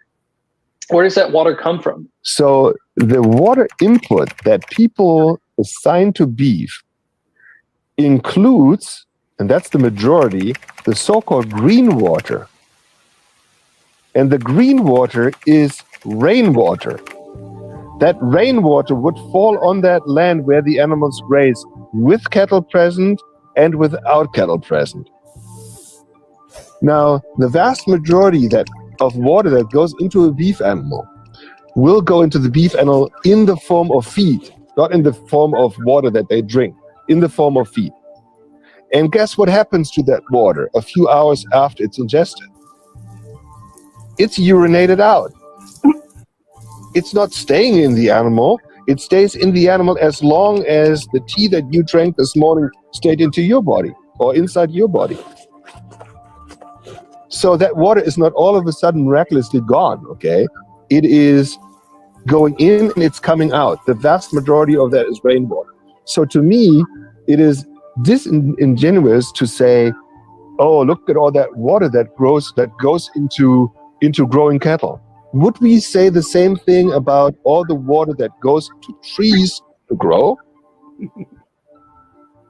where does that water come from? So the water input that people assign to beef includes, and that's the majority, the so-called green water. And the green water is rainwater. That rainwater would fall on that land where the animals graze, with cattle present and without cattle present. Now, the vast majority of water that goes into a beef animal will go into the beef animal in the form of feed, not in the form of water that they drink, in the form of feed. And guess what happens to that water a few hours after it's ingested? It's urinated out. It's not staying in the animal. It stays in the animal as long as the tea that you drank this morning stayed into your body or inside your body. So that water is not all of a sudden miraculously gone, okay? It is going in and it's coming out. The vast majority of that is rainwater. So to me, it is disingenuous to say, oh, look at all that water that goes into growing cattle. Would we say the same thing about all the water that goes to trees to grow?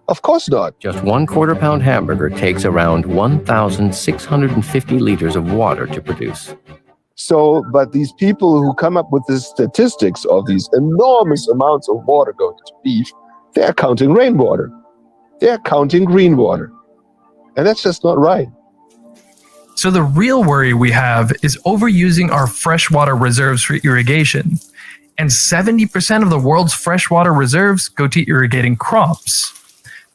Of course not. Just 1/4 pound hamburger takes around 1,650 liters of water to produce. So, but these people who come up with the statistics of these enormous amounts of water going to beef, they're counting rainwater. They're counting green water. And that's just not right. So the real worry we have is overusing our freshwater reserves for irrigation. And 70% of the world's freshwater reserves go to irrigating crops.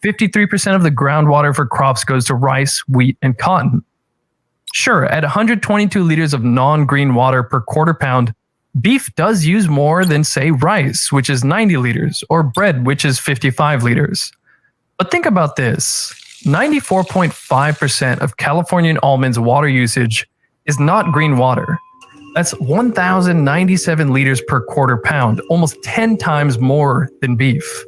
53% of the groundwater for crops goes to rice, wheat, and cotton. Sure, at 122 liters of non-green water per 1/4 pound, beef does use more than, say, rice, which is 90 liters, or bread, which is 55 liters. But think about this. 94.5% of Californian almonds' water usage is not green water. That's 1,097 liters per 1/4 pound, almost 10 times more than beef.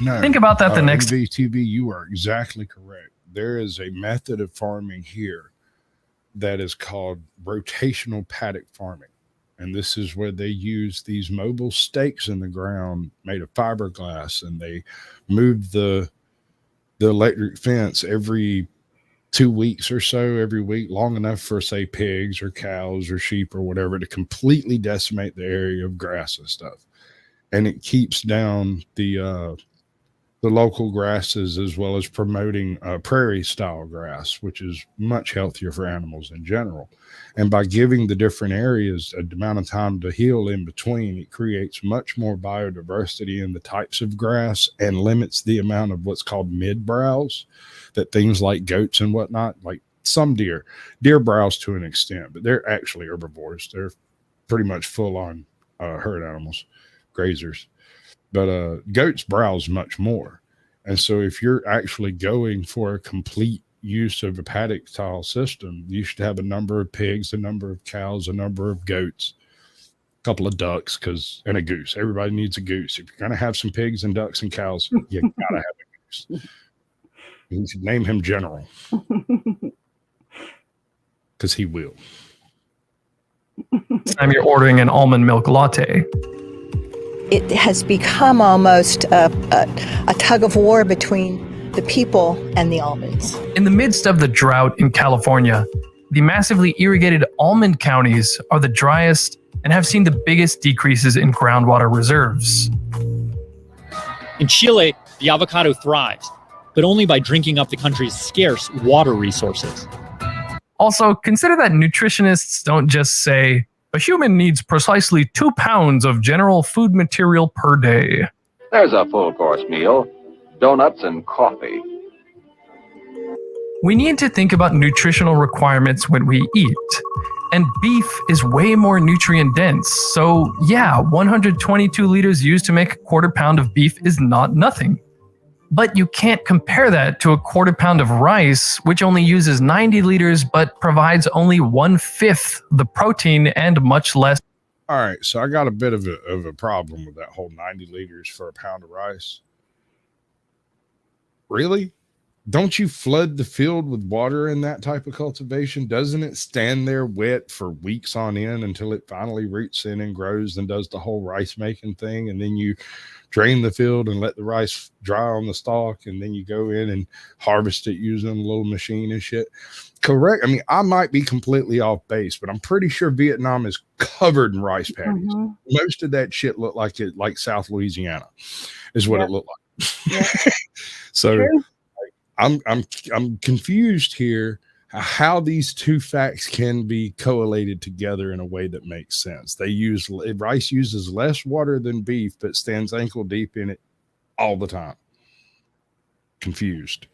No, think about that the next MVTV, you are exactly correct. There is a method of farming here that is called rotational paddock farming. And this is where they use these mobile stakes in the ground made of fiberglass, and they move the electric fence every 2 weeks or so, every week, long enough for, say, pigs or cows or sheep or whatever to completely decimate the area of grass and stuff. And it keeps down the local grasses, as well as promoting prairie style grass, which is much healthier for animals in general. And by giving the different areas a amount of time to heal in between, it creates much more biodiversity in the types of grass and limits the amount of what's called mid browse that things like goats and whatnot, like some deer browse to an extent, but they're actually herbivores. They're pretty much full on herd animals, grazers. But goats browse much more. And so if you're actually going for a complete use of a paddock style system, you should have a number of pigs, a number of cows, a number of goats, a couple of ducks, and a goose. Everybody needs a goose. If you're going to have some pigs and ducks and cows, you got to have a goose. You should name him General, because he will. Time you're ordering an almond milk latte. It has become almost a tug of war between the people and the almonds. In the midst of the drought in California, the massively irrigated almond counties are the driest and have seen the biggest decreases in groundwater reserves. In Chile, the avocado thrives, but only by drinking up the country's scarce water resources. Also, consider that nutritionists don't just say, a human needs precisely 2 pounds of general food material per day. There's a full-course meal, donuts and coffee. We need to think about nutritional requirements when we eat. And beef is way more nutrient dense, so yeah, 122 liters used to make a quarter pound of beef is not nothing. But you can't compare that to a quarter pound of rice, which only uses 90 liters but provides only 1/5 the protein and much less. All right, so I got a bit of a problem with that whole 90 liters for a pound of rice. Really? Don't you flood the field with water in that type of cultivation? Doesn't it stand there wet for weeks on end until it finally roots in and grows and does the whole rice making thing? And then you drain the field and let the rice dry on the stalk. And then you go in and harvest it using a little machine and shit. Correct. I mean, I might be completely off base, but I'm pretty sure Vietnam is covered in rice paddies. Mm-hmm. Most of that shit looked like South Louisiana is what it looked like. Yeah. So true. I'm confused here how these two facts can be correlated together in a way that makes sense. Rice uses less water than beef, but stands ankle deep in it all the time. Confused.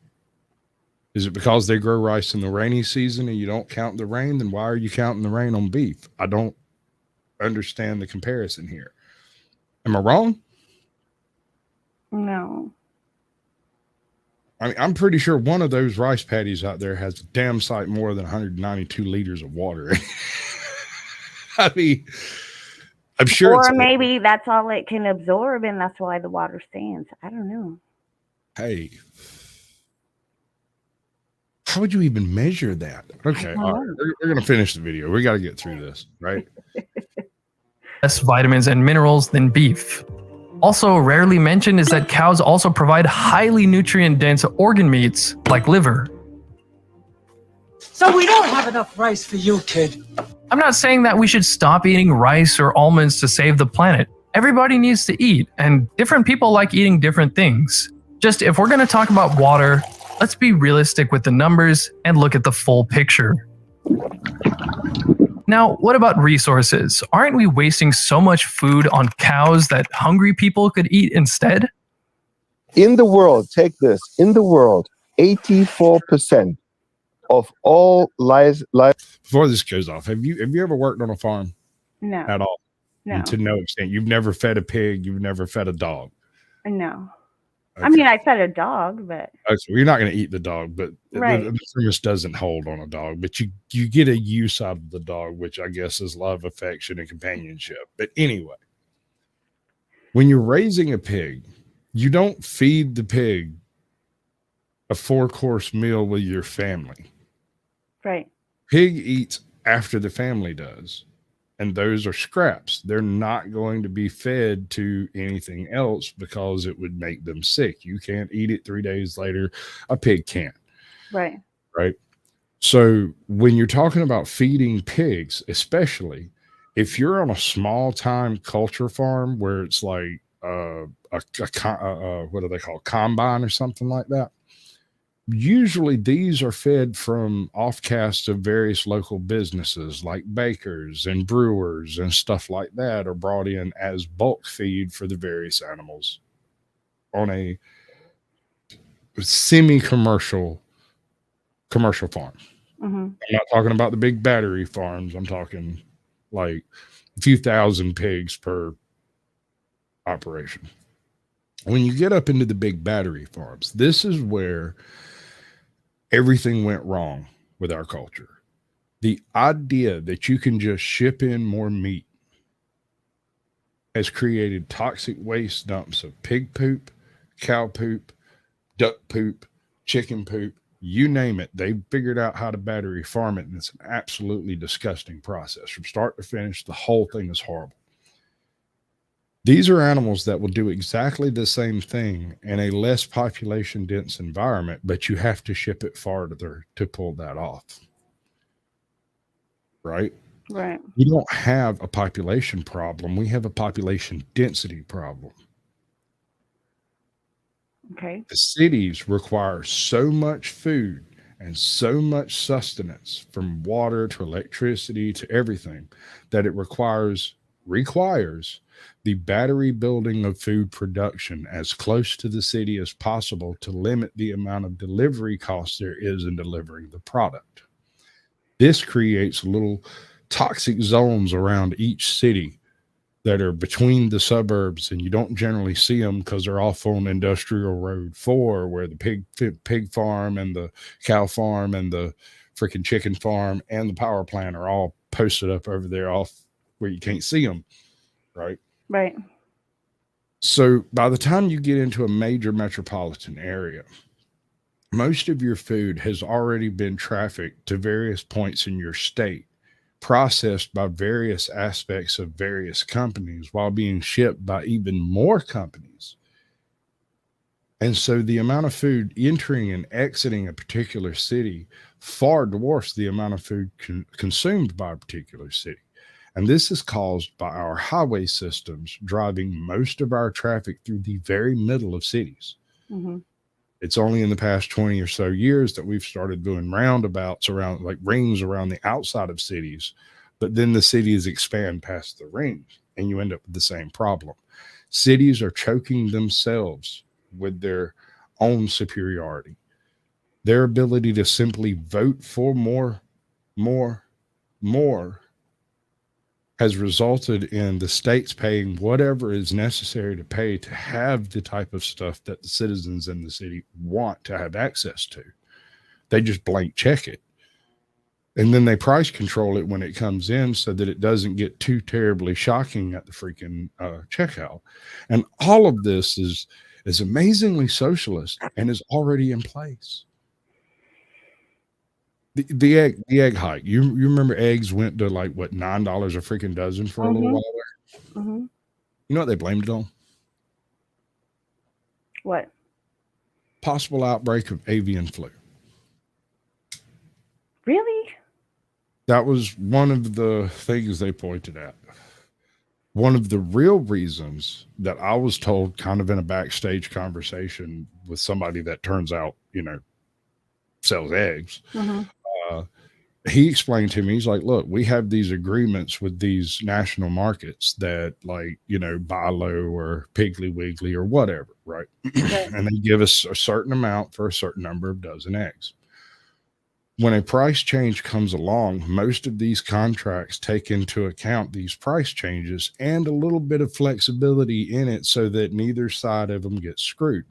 Is it because they grow rice in the rainy season and you don't count the rain? Then why are you counting the rain on beef? I don't understand the comparison here. Am I wrong? No. I mean, I'm pretty sure one of those rice paddies out there has a damn sight more than 192 liters of water. I mean, I'm sure. Or maybe that's all it can absorb, and that's why the water stands. I don't know. Hey, how would you even measure that? Okay, all right. We're going to finish the video. We got to get through this, right? Less vitamins and minerals than beef. Also rarely mentioned is that cows also provide highly nutrient-dense organ meats like liver. So we don't have enough rice for you, kid. I'm not saying that we should stop eating rice or almonds to save the planet. Everybody needs to eat, and different people like eating different things. Just if we're going to talk about water, let's be realistic with the numbers and look at the full picture. Now, what about resources? Aren't we wasting so much food on cows that hungry people could eat instead? In the world, take this, in the world, 84% of all lives. Before this goes off, have you ever worked on a farm? No. At all? No. And to no extent. You've never fed a pig, you've never fed a dog. No. Okay. I mean, I fed a dog, but okay, well, you're not going to eat the dog, but right. the premise doesn't hold on a dog, but you get a use out of the dog, which I guess is love, affection, and companionship. But anyway, when you're raising a pig, you don't feed the pig a 4-course meal with your family. Right. Pig eats after the family does. And those are scraps. They're not going to be fed to anything else because it would make them sick. You can't eat it 3 days later. A pig can't. Right. Right. So when you're talking about feeding pigs, especially if you're on a small time culture farm where it's like what do they call combine or something like that? Usually these are fed from offcasts of various local businesses like bakers and brewers and stuff like that are brought in as bulk feed for the various animals on a semi-commercial farm. Mm-hmm. I'm not talking about the big battery farms. I'm talking like a few thousand pigs per operation. When you get up into the big battery farms, this is where everything went wrong with our culture. The idea that you can just ship in more meat has created toxic waste dumps of pig poop, cow poop, duck poop, chicken poop, you name it. They figured out how to battery farm it, and it's an absolutely disgusting process. From start to finish, the whole thing is horrible. These are animals that will do exactly the same thing in a less population dense environment, but you have to ship it farther to pull that off. Right? Right. We don't have a population problem. We have a population density problem. Okay. The cities require so much food and so much sustenance, from water to electricity to everything, that it requires the battery building of food production as close to the city as possible to limit the amount of delivery costs there is in delivering the product. This creates little toxic zones around each city that are between the suburbs, and you don't generally see them because they're off on Industrial Road 4, where the pig farm and the cow farm and the freaking chicken farm and the power plant are all posted up over there off where you can't see them, right? Right. So by the time you get into a major metropolitan area, most of your food has already been trafficked to various points in your state, processed by various aspects of various companies while being shipped by even more companies. And so the amount of food entering and exiting a particular city far dwarfs the amount of food consumed by a particular city. And this is caused by our highway systems driving most of our traffic through the very middle of cities. Mm-hmm. It's only in the past 20 or so years that we've started doing roundabouts around, like rings around the outside of cities. But then the cities expand past the rings and you end up with the same problem. Cities are choking themselves with their own superiority. Their ability to simply vote for more has resulted in the states paying whatever is necessary to pay to have the type of stuff that the citizens in the city want to have access to. They just blank check it. And then they price control it when it comes in so that it doesn't get too terribly shocking at the freaking checkout. And all of this is amazingly socialist and is already in place. The egg hike. You remember eggs went to like what, $9 a freaking dozen for a little while there? Mm-hmm. You know what they blamed it on? What? Possible outbreak of avian flu. Really? That was one of the things they pointed at. One of the real reasons that I was told, kind of in a backstage conversation with somebody that turns out, sells eggs. Mm-hmm. He explained to me, he's like, look, we have these agreements with these national markets that, like, buy low or Piggly Wiggly or whatever, right? And they give us a certain amount for a certain number of dozen eggs. When a price change comes along, most of these contracts take into account these price changes and a little bit of flexibility in it so that neither side of them gets screwed.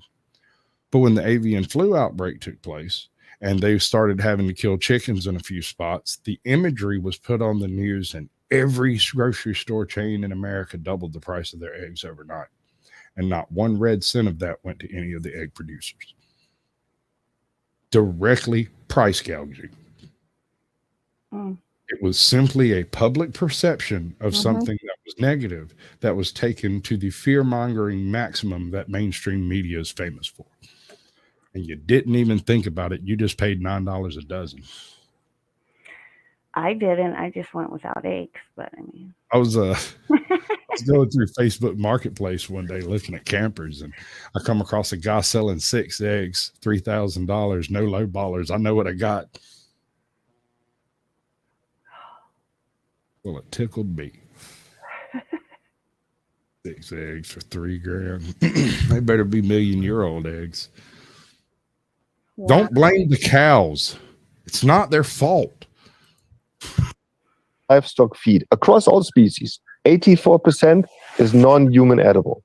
But when the avian flu outbreak took place, and they started having to kill chickens in a few spots, the imagery was put on the news, and every grocery store chain in America doubled the price of their eggs overnight. And not one red cent of that went to any of the egg producers. Directly price gouging. It was simply a public perception of something that was negative that was taken to the fear-mongering maximum that mainstream media is famous for. And you didn't even think about it. You just paid $9 a dozen. I didn't. I just went without eggs. But I mean, I was going through Facebook Marketplace one day looking at campers, and I come across a guy selling 6 eggs, $3,000, no low ballers. I know what I got. Well, it tickled me. 6 eggs for $3,000. They better be million-year-old eggs. Wow. Don't blame the cows. It's not their fault. Livestock feed across all species, 84% is non-human edible.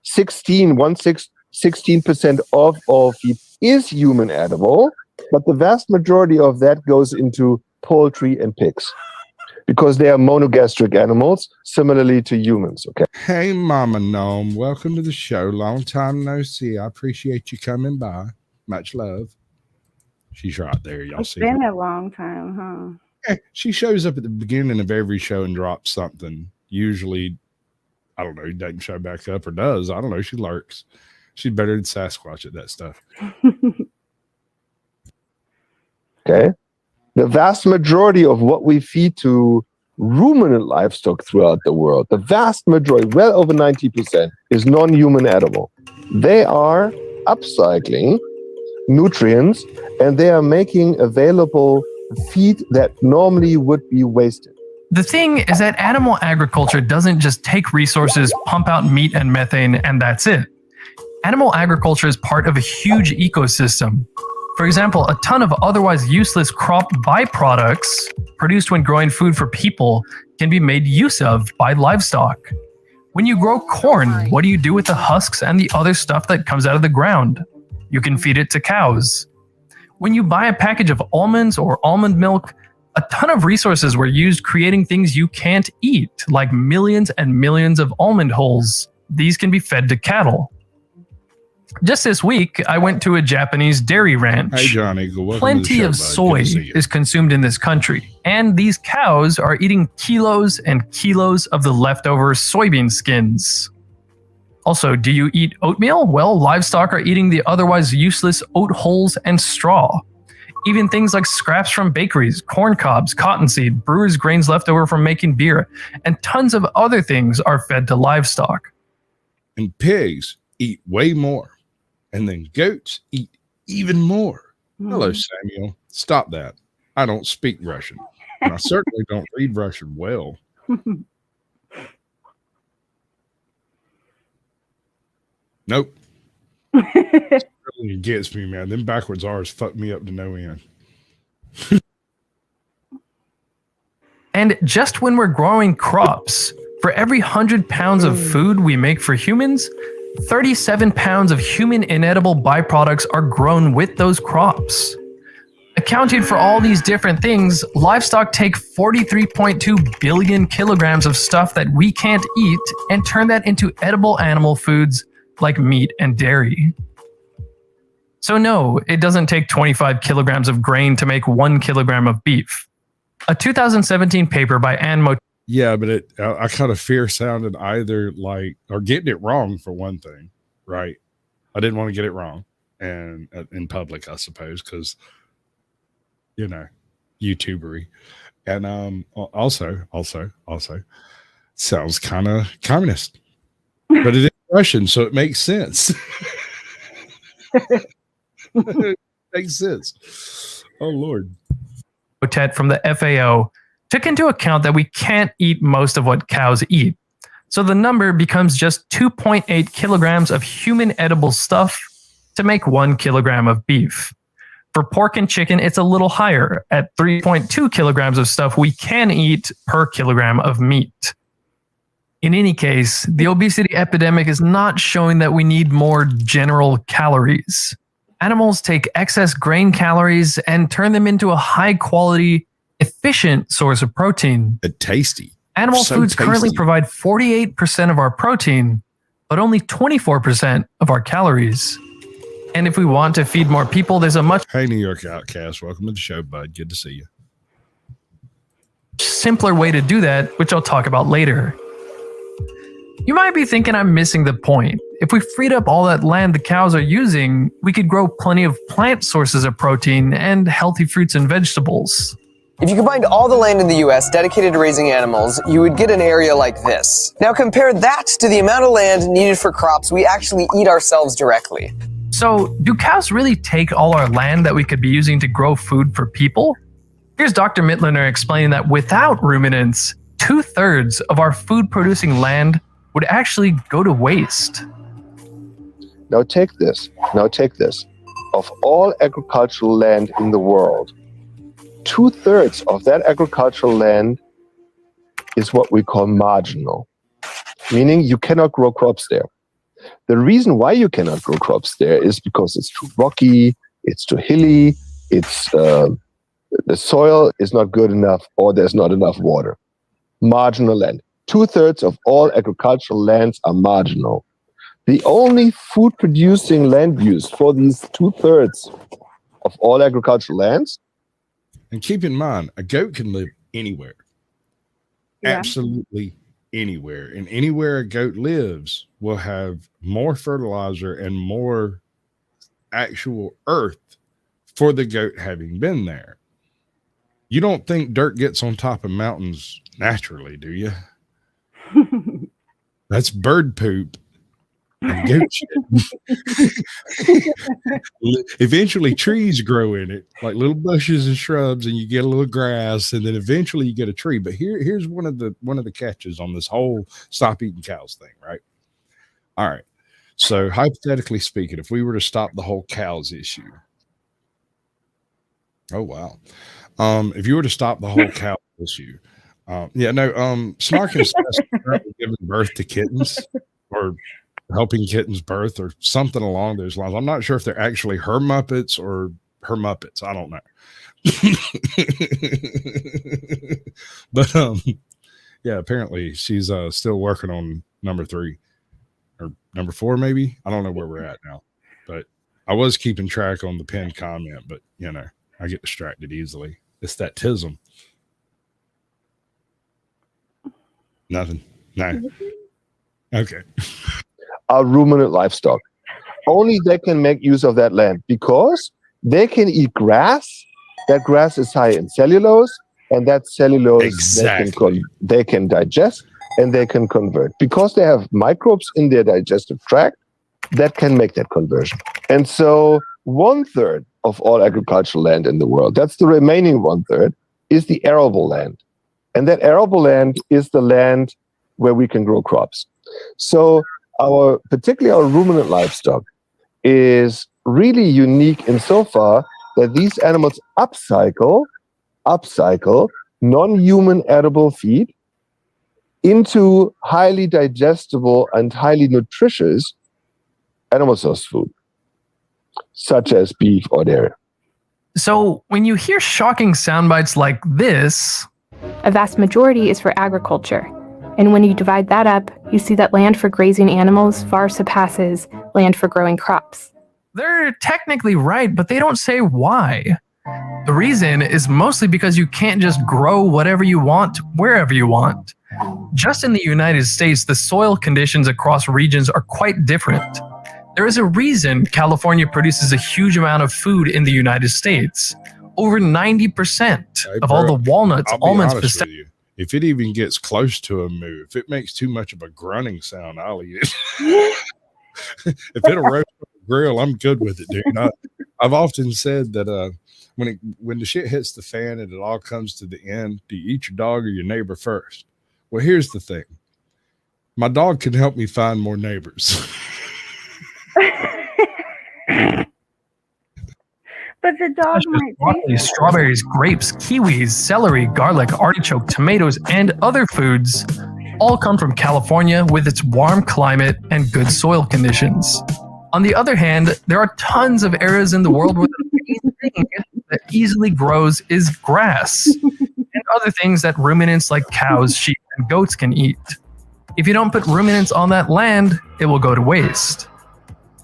16% of all feed is human edible, but the vast majority of that goes into poultry and pigs because they are monogastric animals, similarly to humans. Okay. Hey, Mama Gnome, welcome to the show. Long time no see. I appreciate you coming by. Much love. She's right there. Y'all see her. It's been a long time, huh? She shows up at the beginning of every show and drops something, usually I don't know. He doesn't show back up or does. I don't know. She lurks. She's better than Sasquatch at that stuff. Okay. The vast majority of what we feed to ruminant livestock throughout the world, the vast majority, well over 90%, is non-human edible. They are upcycling nutrients and they are making available feed that normally would be wasted. The thing is that animal agriculture doesn't just take resources, pump out meat and methane, and that's it. Animal agriculture is part of a huge ecosystem. For example, a ton of otherwise useless crop byproducts produced when growing food for people can be made use of by livestock. When you grow corn, what do you do with the husks and the other stuff that comes out of the ground? You can feed it to cows. When you buy a package of almonds or almond milk, a ton of resources were used creating things you can't eat, like millions and millions of almond hulls. These can be fed to cattle. Just this week, I went to a Japanese dairy ranch. Hey, Johnny. Plenty of soy is consumed in this country, and these cows are eating kilos and kilos of the leftover soybean skins. Also, do you eat oatmeal? Well, livestock are eating the otherwise useless oat hulls and straw. Even things like scraps from bakeries, corn cobs, cottonseed, brewers' grains left over from making beer, and tons of other things are fed to livestock. And pigs eat way more. And then goats eat even more. Hello, Samuel. Stop that. I don't speak Russian. And I certainly don't read Russian well. Nope. It really gets me, man. Them backwards R's fuck me up to no end. And just when we're growing crops, for every 100 pounds of food we make for humans, 37 pounds of human inedible byproducts are grown with those crops. Accounting for all these different things, livestock take 43.2 billion kilograms of stuff that we can't eat and turn that into edible animal foods like meat and dairy. So no, it doesn't take 25 kilograms of grain to make 1 kilogram of beef. A 2017 paper by Ann Mot. Yeah, but I kind of fear sounded either like, or getting it wrong for one thing, right? I didn't want to get it wrong, and in public, I suppose, because, you know, YouTubery, and also sounds kind of communist, but it is Russian, so it makes sense. It makes sense. Oh Lord. From the FAO took into account that we can't eat most of what cows eat. So the number becomes just 2.8 kilograms of human edible stuff to make 1 kilogram of beef. For pork and chicken, it's a little higher at 3.2 kilograms of stuff we can eat per kilogram of meat. In any case, the obesity epidemic is not showing that we need more general calories. Animals take excess grain calories and turn them into a high-quality, efficient source of protein. But tasty. Animal foods currently provide 48% of our protein, but only 24% of our calories. And if we want to feed more people, there's a much... Hey, New York Outcast. Welcome to the show, bud. Good to see you. Simpler way to do that, which I'll talk about later. You might be thinking I'm missing the point. If we freed up all that land the cows are using, we could grow plenty of plant sources of protein and healthy fruits and vegetables. If you combined all the land in the US dedicated to raising animals, you would get an area like this. Now compare that to the amount of land needed for crops we actually eat ourselves directly. So, do cows really take all our land that we could be using to grow food for people? Here's Dr. Mittlener explaining that without ruminants, 2/3 of our food-producing land would actually go to waste. Now take this. Of all agricultural land in the world, 2/3 of that agricultural land is what we call marginal, meaning you cannot grow crops there. The reason why you cannot grow crops there is because it's too rocky, it's too hilly, the soil is not good enough, or there's not enough water. Marginal land. 2/3 of all agricultural lands are marginal. The only food-producing land use for these 2/3 of all agricultural lands. And keep in mind, a goat can live anywhere. Yeah. Absolutely anywhere. And anywhere a goat lives will have more fertilizer and more actual earth for the goat having been there. You don't think dirt gets on top of mountains naturally, do you? That's bird poop and goat shit. Eventually trees grow in it, like little bushes and shrubs, and you get a little grass, and then eventually you get a tree. But here's one of the catches on this whole stop eating cows thing, right? All right. So hypothetically speaking, if we were to stop the whole cows issue, oh wow. If you were to stop the whole cow issue, Snark and Sass are currently giving birth to kittens or helping kittens birth or something along those lines. I'm not sure if they're actually her Muppets or her Muppets. I don't know. But apparently she's still working on number 3 or number 4, maybe. I don't know where we're at now. But I was keeping track on the pinned comment, but I get distracted easily. It's that tism. Nothing. No. Okay. Are ruminant livestock. Only they can make use of that land because they can eat grass. That grass is high in cellulose, and that cellulose they can digest and they can convert because they have microbes in their digestive tract that can make that conversion. And so 1/3 of all agricultural land in the world, that's the remaining 1/3, is the arable land. And that arable land is the land where we can grow crops. So particularly our ruminant livestock is really unique insofar that these animals upcycle non-human edible feed into highly digestible and highly nutritious animal source food, such as beef or dairy. So when you hear shocking sound bites like this, a vast majority is for agriculture. And when you divide that up, you see that land for grazing animals far surpasses land for growing crops. They're technically right, but they don't say why. The reason is mostly because you can't just grow whatever you want, wherever you want. Just in the United States, the soil conditions across regions are quite different. There is a reason California produces a huge amount of food in the United States. Over 90% of all the walnuts, almonds, pistachios. If it even gets close to a moo, if it makes too much of a grunting sound, I'll eat it. If it'll roast on the grill, I'm good with it, dude. I've often said that when the shit hits the fan and it all comes to the end, do you eat your dog or your neighbor first? Well, here's the thing. My dog can help me find more neighbors. But the dog might strawberries, grapes, kiwis, celery, garlic, artichoke, tomatoes, and other foods all come from California with its warm climate and good soil conditions. On the other hand, there are tons of areas in the world where the main thing that easily grows is grass and other things that ruminants like cows, sheep, and goats can eat. If you don't put ruminants on that land, it will go to waste.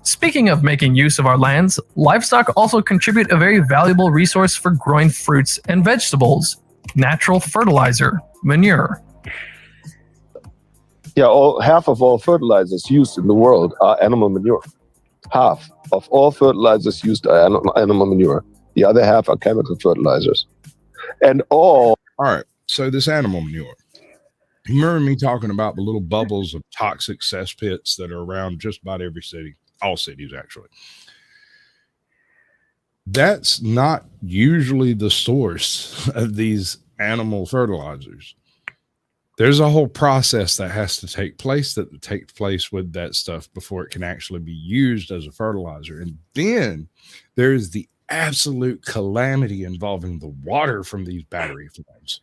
Speaking of making use of our lands, livestock also contribute a very valuable resource for growing fruits and vegetables: natural fertilizer, manure. Yeah, half of all fertilizers used in the world are animal manure. Half of all fertilizers used are animal manure. The other half are chemical fertilizers. All right, so this animal manure. You remember me talking about the little bubbles of toxic cesspits that are around just about every city? All cities, actually. That's not usually the source of these animal fertilizers. There's a whole process that has to take place with that stuff before it can actually be used as a fertilizer. And then there's the absolute calamity involving the water from these battery farms.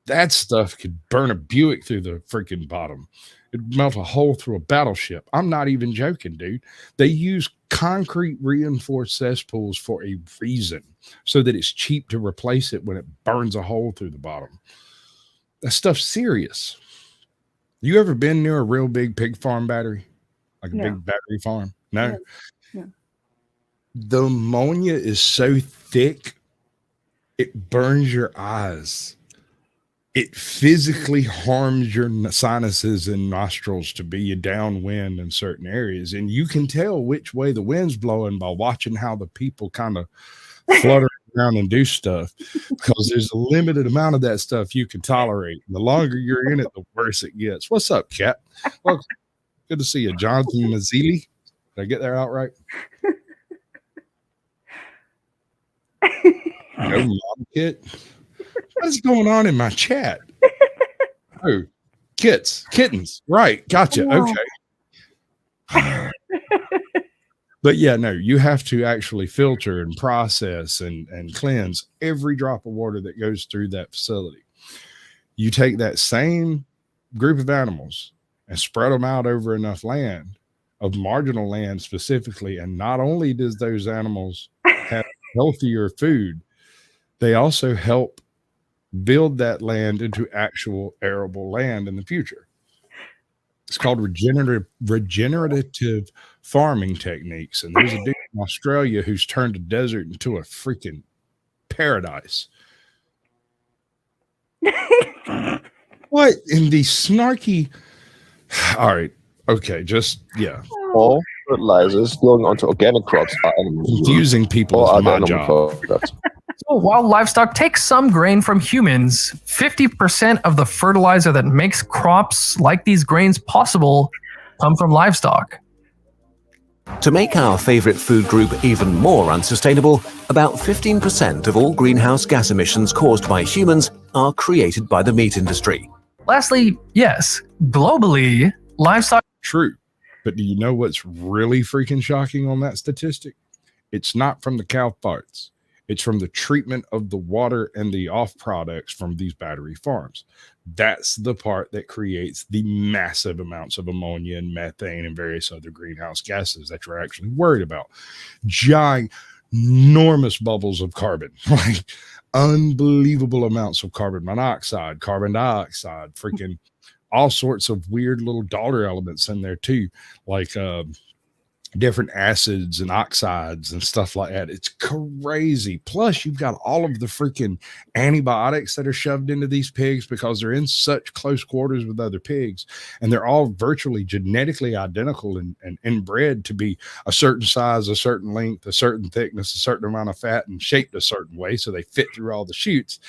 That stuff could burn a Buick through the freaking bottom. It'd melt a hole through a battleship. I'm not even joking, dude. They use concrete reinforced cesspools for a reason, so that it's cheap to replace it when it burns a hole through the bottom. That stuff's serious. You ever been near a real big pig farm battery? Like a big battery farm? No? No. The ammonia is so thick, it burns your eyes. it physically harms your sinuses and nostrils to be downwind in certain areas. And you can tell which way the wind's blowing by watching how the people kind of flutter around and do stuff, because there's a limited amount of that stuff you can tolerate. The longer you're in it, the worse it gets. What's up, Kat? Well, good to see you. Jonathan Mazzilli. Did I get that out right? No, Mom Kit. What's going on in my chat? Oh, kittens. Right. Gotcha. Okay. But yeah, no, you have to actually filter and process and cleanse every drop of water that goes through that facility. You take that same group of animals and spread them out over enough land, of marginal land specifically, and not only does those animals have healthier food, they also help build that land into actual arable land in the future. It's called regenerative farming techniques. And there's a dude in Australia who's turned a desert into a freaking paradise. What in the snarky? All right. Okay. Just, yeah. All fertilizers going onto organic crops are animal confusing people is my job. So while livestock takes some grain from humans, 50% of the fertilizer that makes crops like these grains possible come from livestock. To make our favorite food group even more unsustainable, about 15% of all greenhouse gas emissions caused by humans are created by the meat industry. Lastly, yes, globally, livestock... True. But do you know what's really freaking shocking on that statistic? It's not from the cow farts. It's from the treatment of the water and the off products from these battery farms. That's the part that creates the massive amounts of ammonia and methane and various other greenhouse gases that you're actually worried about. Enormous bubbles of carbon, like unbelievable amounts of carbon monoxide, carbon dioxide, freaking all sorts of weird little daughter elements in there too, like different acids and oxides and stuff like that. It's crazy. Plus, you've got all of the freaking antibiotics that are shoved into these pigs because they're in such close quarters with other pigs, and they're all virtually genetically identical and inbred to be a certain size, a certain length, a certain thickness, a certain amount of fat, and shaped a certain way so they fit through all the chutes.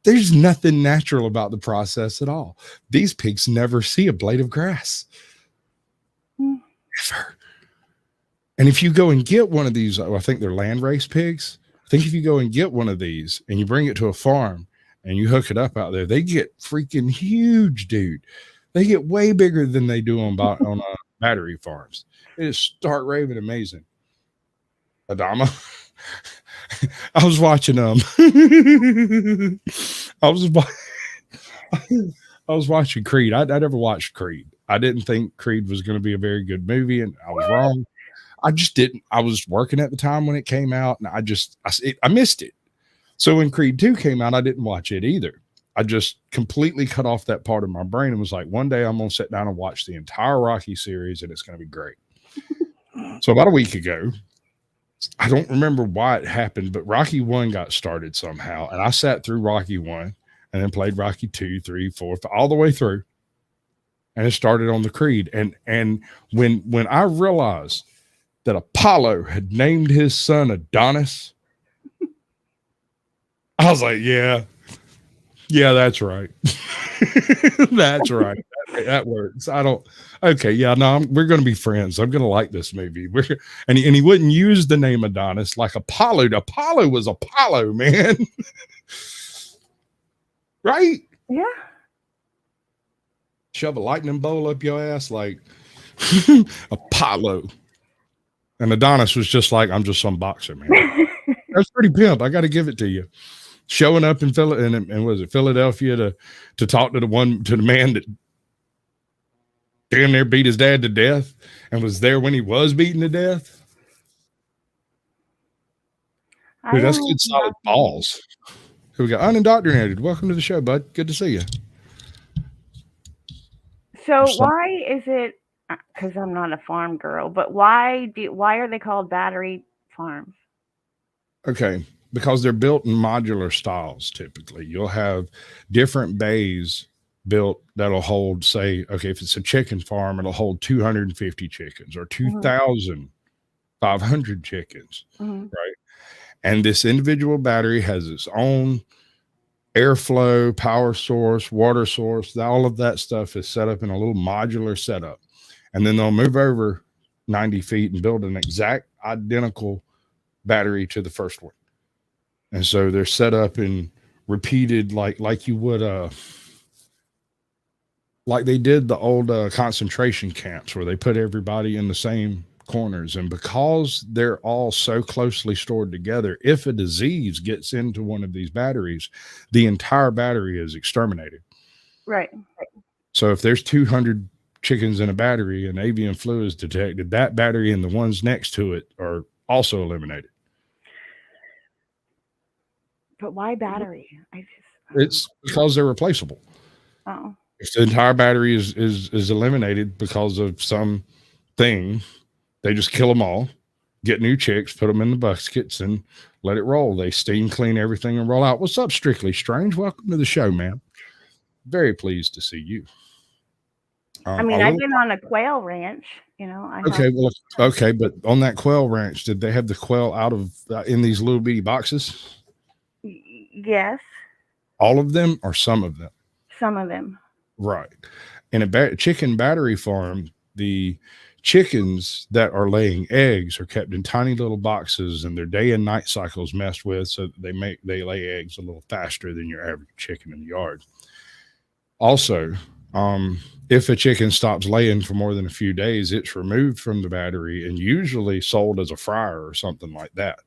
There's nothing natural about the process at all. These pigs never see a blade of grass. Never. And if you go and get one of these, I think they're landrace pigs. I think if you go and get one of these and you bring it to a farm and you hook it up out there, they get freaking huge, dude. They get way bigger than they do on battery farms. It is stark raving amazing. Adama. I was watching I was watching Creed. I never watched Creed. I didn't think Creed was going to be a very good movie, and I was wrong. I just didn't. I was working at the time when it came out, and I missed it. So when Creed 2 came out, I didn't watch it either. I just completely cut off that part of my brain and was like, one day I'm going to sit down and watch the entire Rocky series, and it's going to be great. So about a week ago, I don't remember why it happened, but Rocky 1 got started somehow, and I sat through Rocky 1 and then played Rocky 2, 3, 4, all the way through, and it started on the Creed. And when I realized that Apollo had named his son Adonis, I was like, yeah, that's right. That's right. That works. We're going to be friends. I'm going to like this movie. And he wouldn't use the name Adonis like Apollo. Apollo was Apollo, man. Right? Yeah. Shove a lightning bolt up your ass like Apollo. And Adonis was just like, I'm just some boxer, man. That's pretty pimp. I got to give it to you. Showing up in Philadelphia to talk to the man that damn near beat his dad to death and was there when he was beaten to death. Dude, that's good solid balls. Here we go. Unindoctrinated. Welcome to the show, bud. Good to see you. So why is it, because I'm not a farm girl, but why are they called battery farms? Okay. because they're built in modular styles. Typically, you'll have different bays built that'll hold, say, okay, if it's a chicken farm, it'll hold 250 chickens or 2,500 chickens, right? And this individual battery has its own airflow, power source, water source. All of that stuff is set up in a little modular setup. And then they'll move over 90 feet and build an exact identical battery to the first one. And so they're set up in repeated, like you would, like they did the old concentration camps where they put everybody in the same corners. And because they're all so closely stored together, if a disease gets into one of these batteries, the entire battery is exterminated. Right. So if there's 200 chickens in a battery and avian flu is detected, that battery and the ones next to it are also eliminated. But why battery? It's because they're replaceable. Oh. If the entire battery is eliminated because of some thing, they just kill them all, get new chicks, put them in the buckets, and let it roll. They steam clean everything and roll out. What's up, Strictly Strange? Welcome to the show, man. Very pleased to see you. I mean, I've been on a quail ranch, you know. Okay, but on that quail ranch, did they have the quail out of in these little bitty boxes? Yes. All of them or some of them? Some of them. Right. In a chicken battery farm, the chickens that are laying eggs are kept in tiny little boxes, and their day and night cycles messed with, so that they lay eggs a little faster than your average chicken in the yard. Also, if a chicken stops laying for more than a few days, it's removed from the battery and usually sold as a fryer or something like that.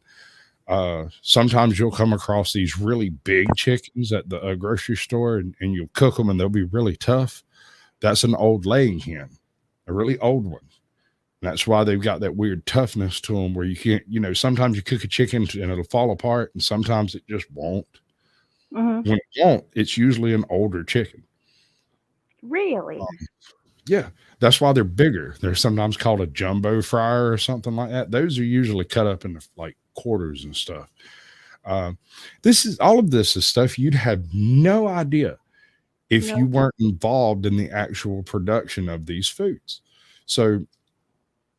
Sometimes you'll come across these really big chickens at the grocery store, and you'll cook them and they'll be really tough. That's an old laying hen, a really old one. And that's why they've got that weird toughness to them where you can't, sometimes you cook a chicken and it'll fall apart, and sometimes it just won't. When it won't, it's usually an older chicken. Really? Yeah, that's why they're bigger. They're sometimes called a jumbo fryer or something like that. Those are usually cut up into like quarters and stuff. All of this is stuff you'd have no idea if you weren't involved in the actual production of these foods. So,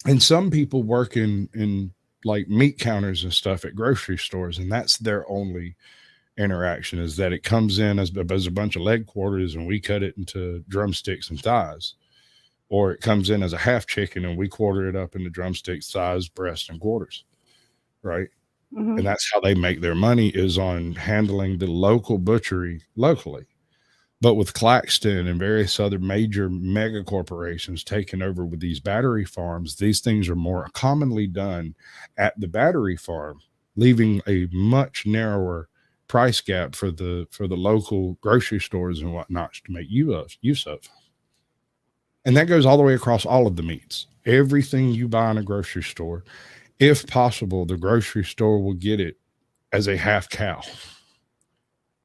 and some people work in like meat counters and stuff at grocery stores, and that's their only interaction, is that it comes in as a bunch of leg quarters and we cut it into drumsticks and thighs, or it comes in as a half chicken and we quarter it up into drumsticks, thighs, breast, and quarters, right? And that's how they make their money, is on handling the local butchery locally. But with Claxton and various other major mega corporations taking over with these battery farms, these things are more commonly done at the battery farm, leaving a much narrower price gap for the local grocery stores and whatnot to make use of. And that goes all the way across all of the meats. Everything you buy in a grocery store, if possible, the grocery store will get it as a half cow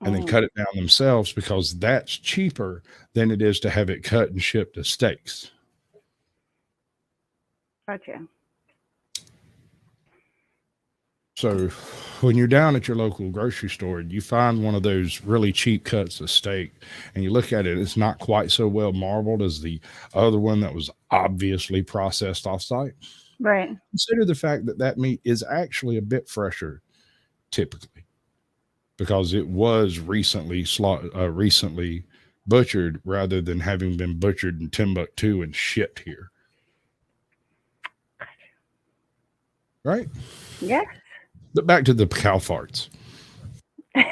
and then cut it down themselves, because that's cheaper than it is to have it cut and shipped as steaks. Gotcha. So when you're down at your local grocery store and you find one of those really cheap cuts of steak and you look at it, it's not quite so well marbled as the other one that was obviously processed offsite. Right. Consider the fact that that meat is actually a bit fresher typically, because it was recently butchered rather than having been butchered in Timbuktu and shipped here. Right? Yes. But back to the cow farts.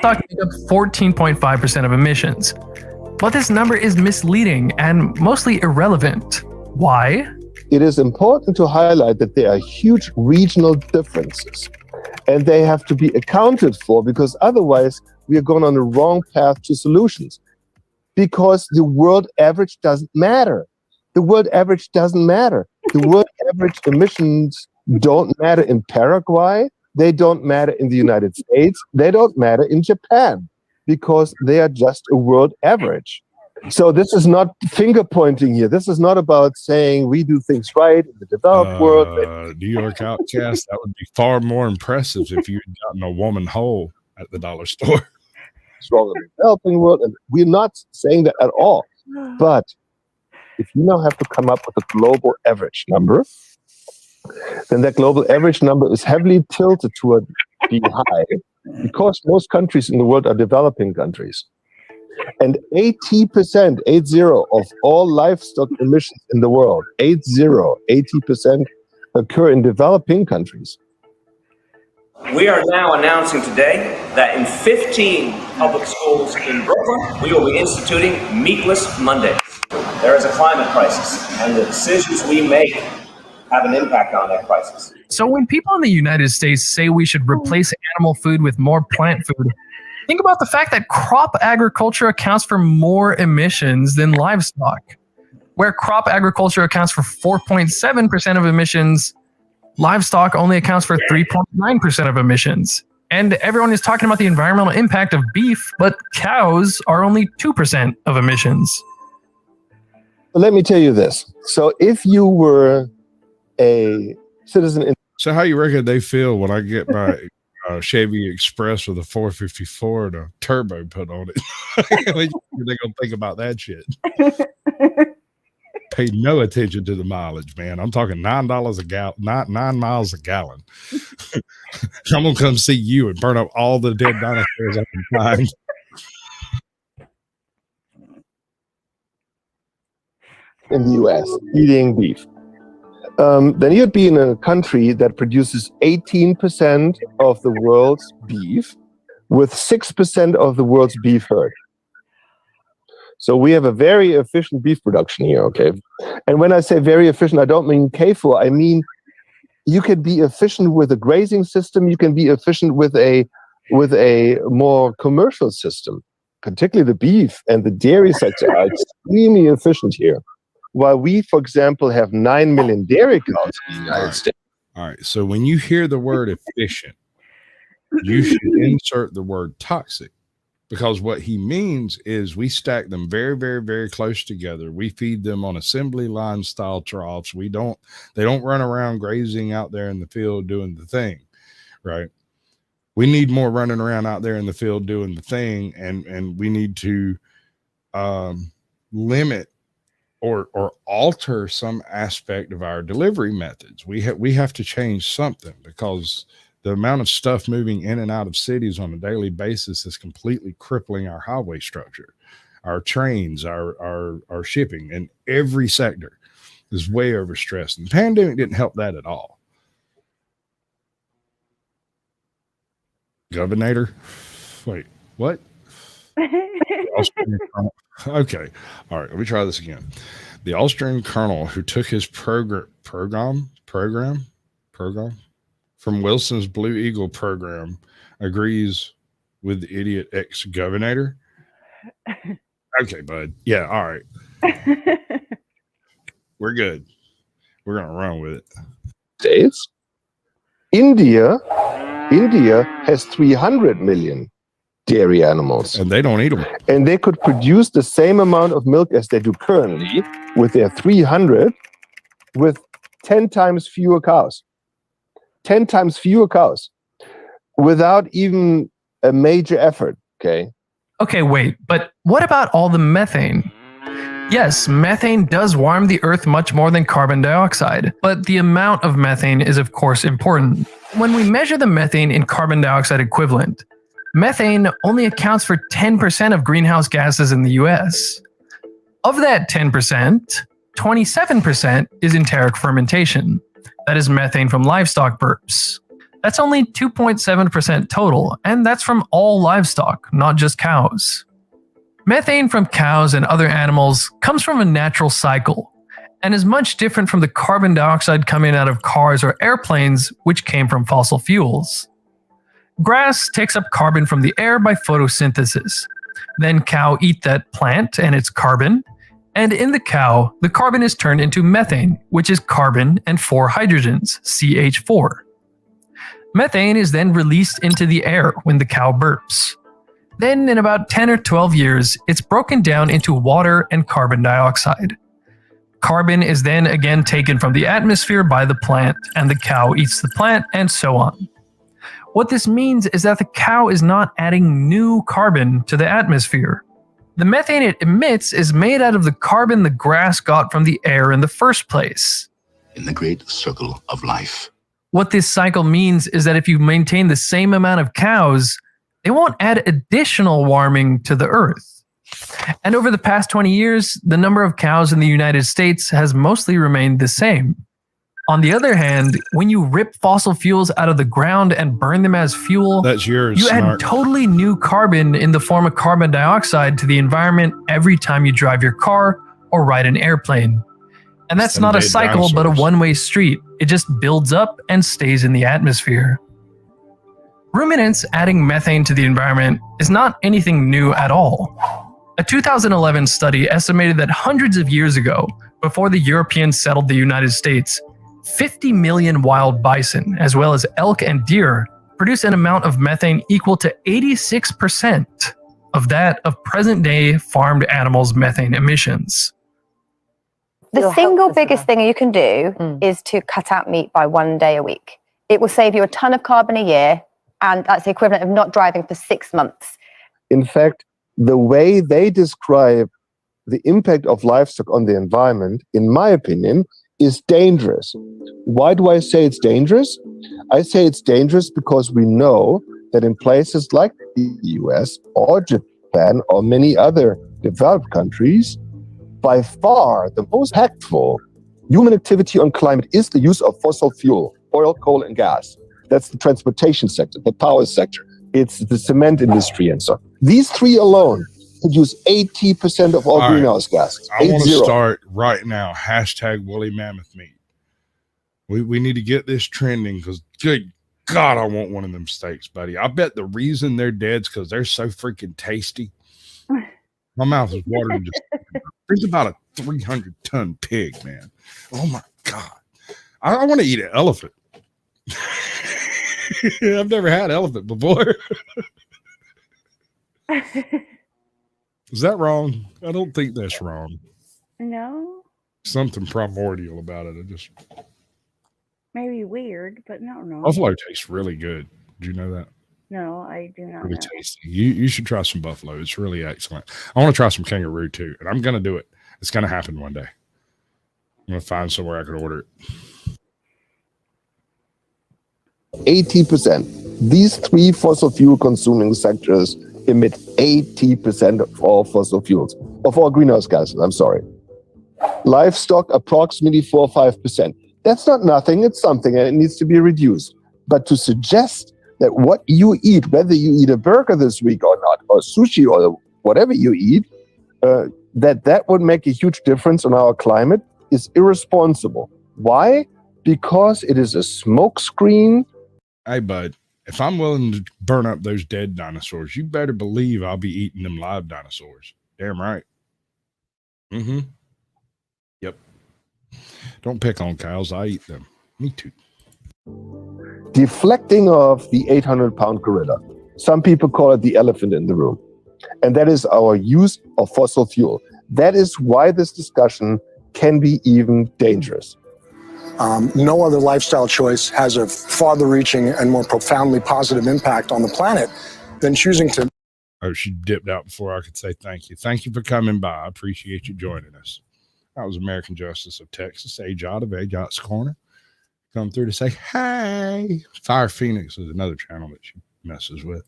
Talking up 14.5% of emissions. But this number is misleading and mostly irrelevant. Why? It is important to highlight that there are huge regional differences, and they have to be accounted for, because otherwise we are going on the wrong path to solutions. Because the world average doesn't matter. The world average doesn't matter. The world average emissions don't matter in Paraguay. They don't matter in the United States. They don't matter in Japan, because they are just a world average. So this is not finger pointing here. This is not about saying we do things right in the developed world. New York outcast, that would be far more impressive if you had gotten a woman whole at the dollar store. It's wrong in the developing world, and we're not saying that at all. But if you now have to come up with a global average number, then that global average number is heavily tilted toward being high because most countries in the world are developing countries. And 80% of all livestock emissions in the world, 80% occur in developing countries. We are now announcing today that in 15 public schools in Brooklyn, we will be instituting Meatless Mondays. There is a climate crisis, and the decisions we make have an impact on that crisis. So when people in the United States say we should replace animal food with more plant food, think about the fact that crop agriculture accounts for more emissions than livestock. Where crop agriculture accounts for 4.7% of emissions, livestock only accounts for 3.9% of emissions. And everyone is talking about the environmental impact of beef, but cows are only 2% of emissions. Let me tell you this. So if you were a citizen in... So how you reckon they feel when I get my Chevy Express with a 454 and a turbo put on it? They're going to think about that shit. Pay no attention to the mileage, man. I'm talking $9 a gallon, not 9 miles a gallon. I'm going to come see you and burn up all the dead dinosaurs I can find. In the US, eating beef. Then you'd be in a country that produces 18% of the world's beef with 6% of the world's beef herd. So we have a very efficient beef production here, okay? And when I say very efficient, I don't mean CAFO. I mean, you can be efficient with a grazing system. You can be efficient with a more commercial system. Particularly the beef and the dairy sector are extremely efficient here. While we, for example, have 9 million dairy cows in the United States. All right. So when you hear the word efficient, you should insert the word toxic, because what he means is we stack them very, very, very close together. We feed them on assembly line style troughs. They don't run around grazing out there in the field doing the thing, right? We need more running around out there in the field doing the thing, and we need to limit or alter some aspect of our delivery methods. We have to change something, because the amount of stuff moving in and out of cities on a daily basis is completely crippling our highway structure, our trains, our shipping, and every sector is way overstressed. And the pandemic didn't help that at all. Governor? Wait, what? Okay. All right. Let me try this again. The Austrian colonel who took his program from Wilson's Blue Eagle program agrees with the idiot ex-governor. Okay, bud. Yeah. All right. We're good. We're going to run with it. States. India has 300 million dairy animals. And they don't eat them. And they could produce the same amount of milk as they do currently with their 300 with 10 times fewer cows. 10 times fewer cows without even a major effort, okay? Okay, wait, but what about all the methane? Yes, methane does warm the earth much more than carbon dioxide, but the amount of methane is of course important. When we measure the methane in carbon dioxide equivalent, methane only accounts for 10% of greenhouse gases in the US. Of that 10%, 27% is enteric fermentation. That is methane from livestock burps. That's only 2.7% total, and that's from all livestock, not just cows. Methane from cows and other animals comes from a natural cycle, and is much different from the carbon dioxide coming out of cars or airplanes, which came from fossil fuels. Grass takes up carbon from the air by photosynthesis. Then cow eat that plant and its carbon, and in the cow, the carbon is turned into methane, which is carbon and 4 hydrogens, CH4. Methane is then released into the air when the cow burps. Then, in about 10 or 12 years, it's broken down into water and carbon dioxide. Carbon is then again taken from the atmosphere by the plant, and the cow eats the plant, and so on. What this means is that the cow is not adding new carbon to the atmosphere. The methane it emits is made out of the carbon the grass got from the air in the first place. In the great circle of life. What this cycle means is that if you maintain the same amount of cows, they won't add additional warming to the earth. And over the past 20 years, the number of cows in the United States has mostly remained the same. On the other hand, when you rip fossil fuels out of the ground and burn them as fuel, that's yours, you add totally new carbon in the form of carbon dioxide to the environment every time you drive your car or ride an airplane. And that's not a cycle, but a one-way street. It just builds up and stays in the atmosphere. Ruminants adding methane to the environment is not anything new at all. A 2011 study estimated that hundreds of years ago, before the Europeans settled the United States, 50 million wild bison, as well as elk and deer, produce an amount of methane equal to 86% of that of present-day farmed animals' methane emissions. The single biggest thing you can do is to cut out meat by 1 day a week. It will save you a ton of carbon a year, and that's the equivalent of not driving for 6 months. In fact, the way they describe the impact of livestock on the environment, in my opinion, is dangerous. Why do I say it's dangerous? I say it's dangerous because we know that in places like the US or Japan or many other developed countries, by far the most impactful human activity on climate is the use of fossil fuel, oil, coal, and gas. That's the transportation sector, the power sector. It's the cement industry and so on. These three alone produce 80% of all greenhouse gases. I want to start right now. # woolly mammoth meat. We need to get this trending because good God, I want one of them steaks, buddy. I bet the reason they're dead is because they're so freaking tasty. My mouth is watering. Just think about a 300-ton pig, man. Oh my God. I want to eat an elephant. I've never had elephant before. Is that wrong? I don't think that's wrong. No, Something primordial about it. I just maybe weird, but no. buffalo tastes really good. Did you know that? No, I do not Really know. tasty. You should try some buffalo. It's really excellent. I want to try some kangaroo too, and I'm going to do it. It's going to happen one day. I'm going to find somewhere I can order it. 80%. These three fossil fuel consuming sectors emit 80% of all fossil fuels, of all greenhouse gases, I'm sorry. Livestock, approximately 4 or 5%. That's not nothing, it's something, and it needs to be reduced. But to suggest that what you eat, whether you eat a burger this week or not, or sushi or whatever you eat, that would make a huge difference on our climate is irresponsible. Why? Because it is a smokescreen. Hey, bud, if I'm willing to burn up those dead dinosaurs, you better believe I'll be eating them live dinosaurs. Damn right. Mm-hmm. Yep. Don't pick on cows. I eat them. Me too. Deflecting off the 800-pound gorilla. Some people call it the elephant in the room. And that is our use of fossil fuel. That is why this discussion can be even dangerous. No other lifestyle choice has a farther-reaching and more profoundly positive impact on the planet than choosing to... Oh, she dipped out before I could say thank you. Thank you for coming by. I appreciate you joining us. That was American Justice of Texas, AJOT of AJOT's Corner. Come through to say, hey. Fire Phoenix is another channel that she messes with.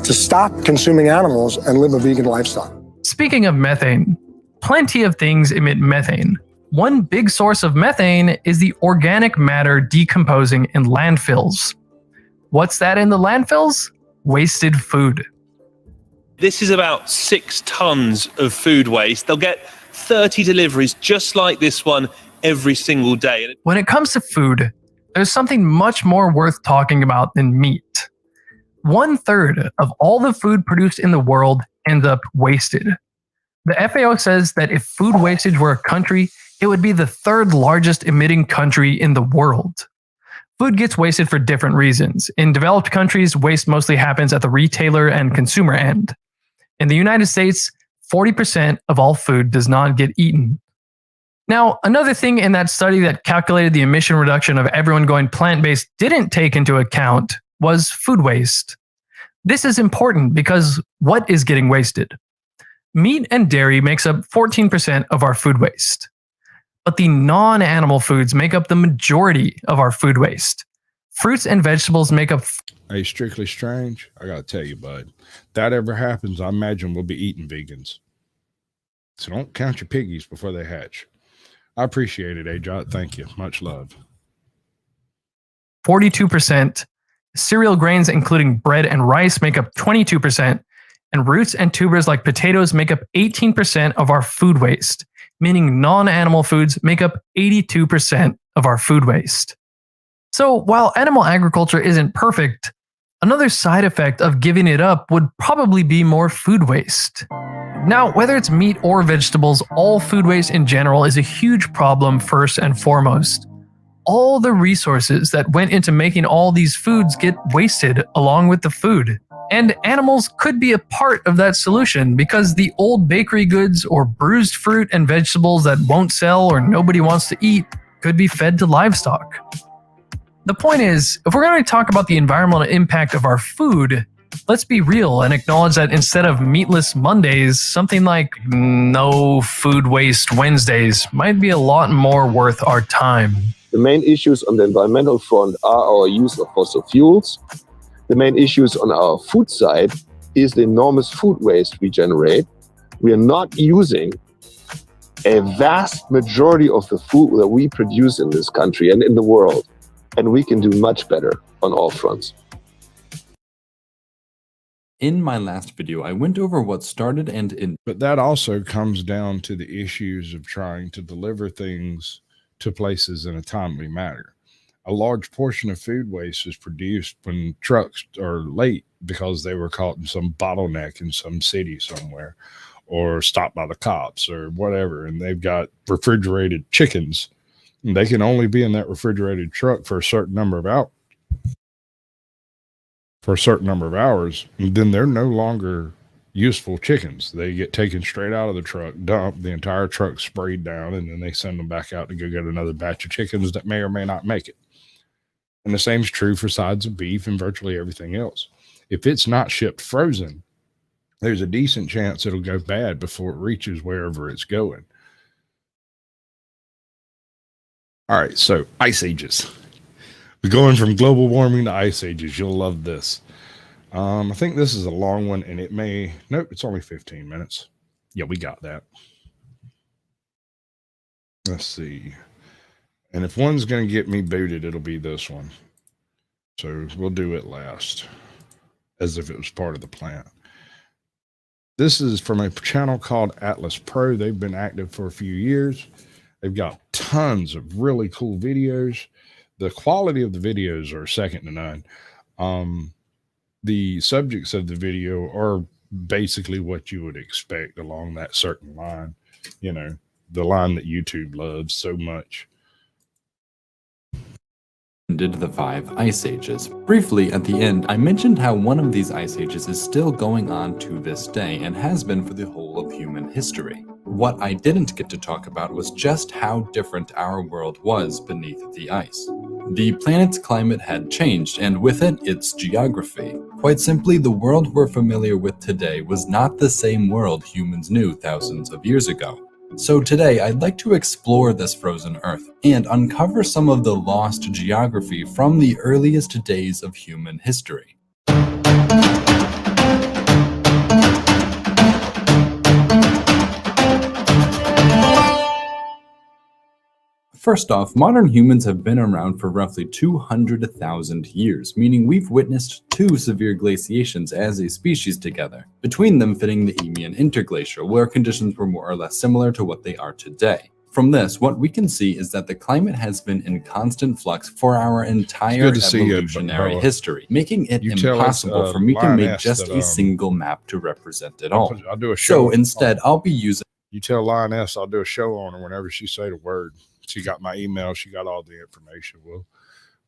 To stop consuming animals and live a vegan lifestyle. Speaking of methane, plenty of things emit methane. One big source of methane is the organic matter decomposing in landfills. What's that in the landfills? Wasted food. This is about 6 tons of food waste. They'll get 30 deliveries just like this one every single day. When it comes to food, there's something much more worth talking about than meat. 1/3 of all the food produced in the world ends up wasted. The FAO says that if food wastage were a country, it would be the 3rd largest emitting country in the world. Food gets wasted for different reasons. In developed countries, waste mostly happens at the retailer and consumer end. In the United States, 40% of all food does not get eaten. Now, another thing in that study that calculated the emission reduction of everyone going plant-based didn't take into account was food waste. This is important because what is getting wasted? Meat and dairy makes up 14% of our food waste. But the non-animal foods make up the majority of our food waste. Fruits and vegetables make up... Hey, Strictly Strange, I gotta tell you, bud, if that ever happens, I imagine we'll be eating vegans. So don't count your piggies before they hatch. I appreciate it, AJ. Thank you. Much love. 42%. Cereal grains, including bread and rice, make up 22%. And roots and tubers like potatoes make up 18% of our food waste, meaning non-animal foods make up 82% of our food waste. So while animal agriculture isn't perfect, another side effect of giving it up would probably be more food waste. Now, whether it's meat or vegetables, all food waste in general is a huge problem first and foremost. All the resources that went into making all these foods get wasted along with the food. And animals could be a part of that solution because the old bakery goods or bruised fruit and vegetables that won't sell or nobody wants to eat could be fed to livestock. The point is, if we're going to talk about the environmental impact of our food, let's be real and acknowledge that instead of meatless Mondays, something like no food waste Wednesdays might be a lot more worth our time. The main issues on the environmental front are our use of fossil fuels. The main issues on our food side is the enormous food waste we generate. We are not using a vast majority of the food that we produce in this country and in the world. And we can do much better on all fronts. In my last video, I went over what started and ended. But that also comes down to the issues of trying to deliver things to places in a timely manner. A large portion of food waste is produced when trucks are late because they were caught in some bottleneck in some city somewhere or stopped by the cops or whatever. And they've got refrigerated chickens. And they can only be in that refrigerated truck for a certain number of hours. And then they're no longer useful chickens. They get taken straight out of the truck, dumped, the entire truck sprayed down, and then they send them back out to go get another batch of chickens that may or may not make it. And the same is true for sides of beef and virtually everything else. If it's not shipped frozen, there's a decent chance it'll go bad before it reaches wherever it's going. All right, so ice ages. We're going from global warming to ice ages. You'll love this. I think this is a long one, and nope, it's only 15 minutes. Yeah, we got that. Let's see. And if one's going to get me booted, it'll be this one. So we'll do it last, as if it was part of the plan. This is from a channel called Atlas Pro. They've been active for a few years. They've got tons of really cool videos. The quality of the videos are second to none. The subjects of the video are basically what you would expect along that certain line. You know, the line that YouTube loves so much. Did the 5 ice ages. Briefly, at the end, I mentioned how one of these ice ages is still going on to this day and has been for the whole of human history. What I didn't get to talk about was just how different our world was beneath the ice. The planet's climate had changed, and with it, its geography. Quite simply, the world we're familiar with today was not the same world humans knew thousands of years ago. So today, I'd like to explore this frozen Earth and uncover some of the lost geography from the earliest days of human history. First off, modern humans have been around for roughly 200,000 years, meaning we've witnessed 2 severe glaciations as a species together, between them fitting the Eemian Interglacial, where conditions were more or less similar to what they are today. From this, what we can see is that the climate has been in constant flux for our entire evolutionary history, making it impossible for me to make just a single map to represent it all. I'll do a show. So instead, I'll be using... You tell Lioness I'll do a show on her whenever she say the word. She got my email. She got all the information.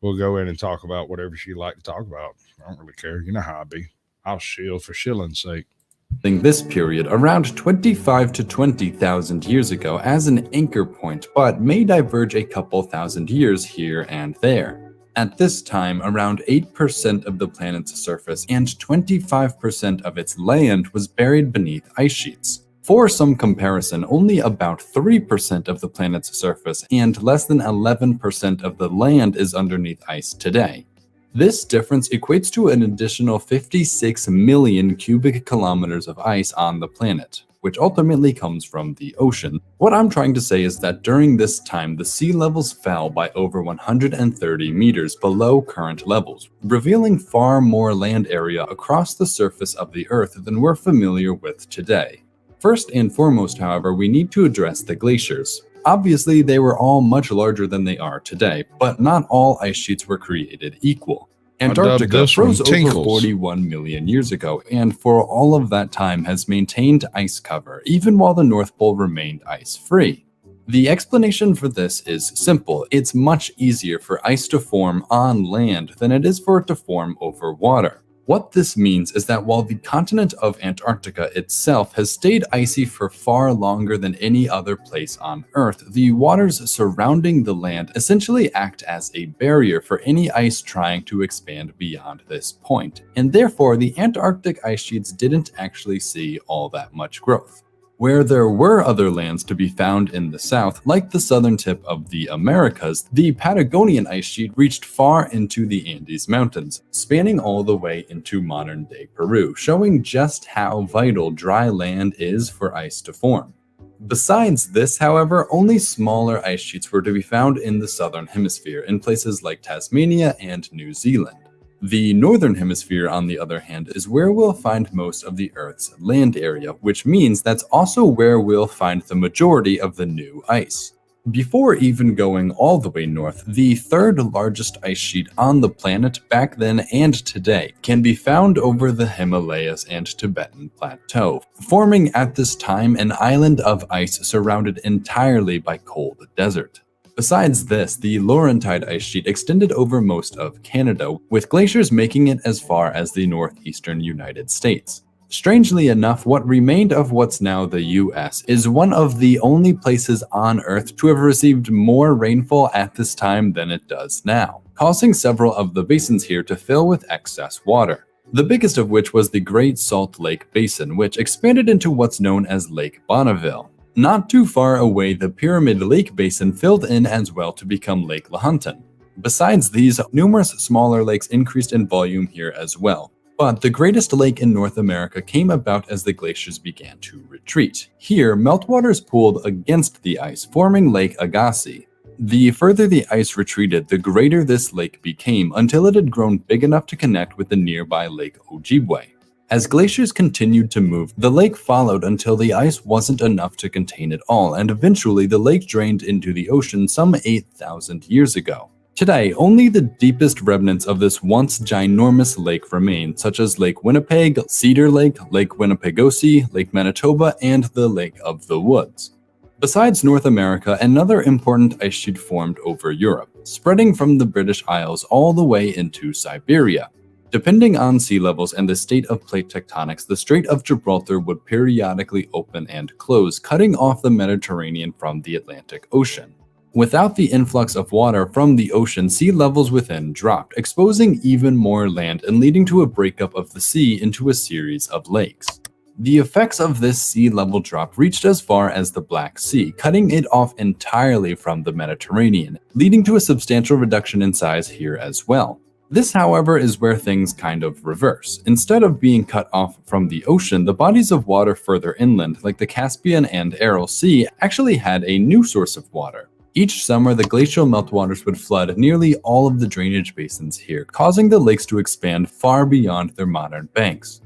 We'll go in and talk about whatever she'd like to talk about. I don't really care. You know how I be. I'll shield for shilling's sake. This period around 25 to 20,000 years ago as an anchor point, but may diverge a couple thousand years here and there. At this time, around 8% of the planet's surface and 25% of its land was buried beneath ice sheets. For some comparison, only about 3% of the planet's surface and less than 11% of the land is underneath ice today. This difference equates to an additional 56 million cubic kilometers of ice on the planet, which ultimately comes from the ocean. What I'm trying to say is that during this time, the sea levels fell by over 130 meters below current levels, revealing far more land area across the surface of the Earth than we're familiar with today. First and foremost, however, we need to address the glaciers. Obviously, they were all much larger than they are today, but not all ice sheets were created equal. Antarctica froze over 41 million years ago, and for all of that time has maintained ice cover, even while the North Pole remained ice-free. The explanation for this is simple. It's much easier for ice to form on land than it is for it to form over water. What this means is that while the continent of Antarctica itself has stayed icy for far longer than any other place on Earth, the waters surrounding the land essentially act as a barrier for any ice trying to expand beyond this point, and therefore the Antarctic ice sheets didn't actually see all that much growth. Where there were other lands to be found in the south, like the southern tip of the Americas, the Patagonian ice sheet reached far into the Andes Mountains, spanning all the way into modern-day Peru, showing just how vital dry land is for ice to form. Besides this, however, only smaller ice sheets were to be found in the southern hemisphere, in places like Tasmania and New Zealand. The northern hemisphere, on the other hand, is where we'll find most of the Earth's land area, which means that's also where we'll find the majority of the new ice. Before even going all the way north, the third largest ice sheet on the planet back then and today can be found over the Himalayas and Tibetan Plateau, forming at this time an island of ice surrounded entirely by cold desert. Besides this, the Laurentide ice sheet extended over most of Canada, with glaciers making it as far as the northeastern United States. Strangely enough, what remained of what's now the US is one of the only places on Earth to have received more rainfall at this time than it does now, causing several of the basins here to fill with excess water. The biggest of which was the Great Salt Lake Basin, which expanded into what's known as Lake Bonneville. Not too far away, the Pyramid Lake Basin filled in as well to become Lake Lahontan. Besides these, numerous smaller lakes increased in volume here as well. But the greatest lake in North America came about as the glaciers began to retreat. Here, meltwaters pooled against the ice, forming Lake Agassiz. The further the ice retreated, the greater this lake became until it had grown big enough to connect with the nearby Lake Ojibwe. As glaciers continued to move, the lake followed until the ice wasn't enough to contain it all, and eventually the lake drained into the ocean some 8,000 years ago. Today, only the deepest remnants of this once ginormous lake remain, such as Lake Winnipeg, Cedar Lake, Lake Winnipegosis, Lake Manitoba, and the Lake of the Woods. Besides North America, another important ice sheet formed over Europe, spreading from the British Isles all the way into Siberia. Depending on sea levels and the state of plate tectonics, the Strait of Gibraltar would periodically open and close, cutting off the Mediterranean from the Atlantic Ocean. Without the influx of water from the ocean, sea levels within dropped, exposing even more land and leading to a breakup of the sea into a series of lakes. The effects of this sea level drop reached as far as the Black Sea, cutting it off entirely from the Mediterranean, leading to a substantial reduction in size here as well. This, however, is where things kind of reverse. Instead of being cut off from the ocean, the bodies of water further inland, like the Caspian and Aral Sea, actually had a new source of water. Each summer, the glacial meltwaters would flood nearly all of the drainage basins here, causing the lakes to expand far beyond their modern banks.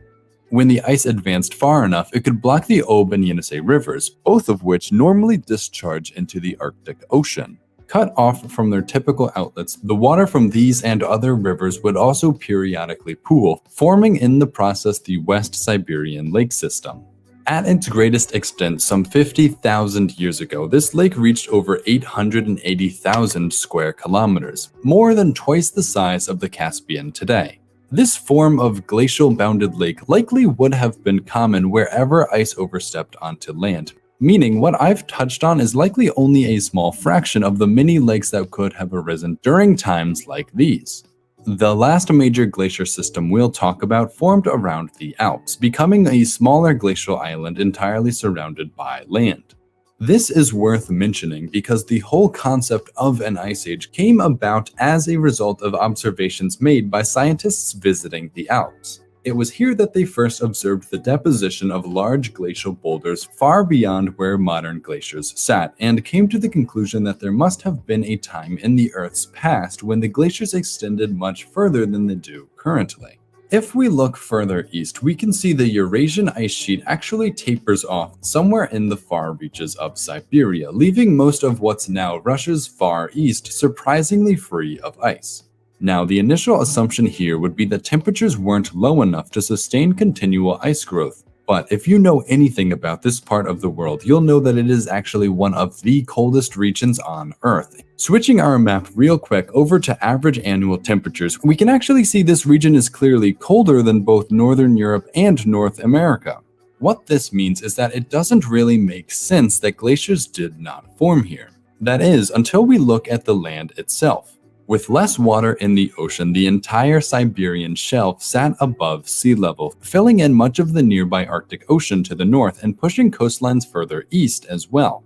When the ice advanced far enough, it could block the Ob and Yenisei rivers, both of which normally discharge into the Arctic Ocean. Cut off from their typical outlets, the water from these and other rivers would also periodically pool, forming in the process the West Siberian lake system. At its greatest extent some 50,000 years ago, this lake reached over 880,000 square kilometers, more than twice the size of the Caspian today. This form of glacial-bounded lake likely would have been common wherever ice overstepped onto land, meaning what I've touched on is likely only a small fraction of the many lakes that could have arisen during times like these. The last major glacier system we'll talk about formed around the Alps, becoming a smaller glacial island entirely surrounded by land. This is worth mentioning because the whole concept of an ice age came about as a result of observations made by scientists visiting the Alps. It was here that they first observed the deposition of large glacial boulders far beyond where modern glaciers sat, and came to the conclusion that there must have been a time in the Earth's past when the glaciers extended much further than they do currently. If we look further east, we can see the Eurasian ice sheet actually tapers off somewhere in the far reaches of Siberia, leaving most of what's now Russia's far east surprisingly free of ice. Now, the initial assumption here would be that temperatures weren't low enough to sustain continual ice growth. But if you know anything about this part of the world, you'll know that it is actually one of the coldest regions on Earth. Switching our map real quick over to average annual temperatures, we can actually see this region is clearly colder than both Northern Europe and North America. What this means is that it doesn't really make sense that glaciers did not form here. That is, until we look at the land itself. With less water in the ocean, the entire Siberian shelf sat above sea level, filling in much of the nearby Arctic Ocean to the north and pushing coastlines further east as well.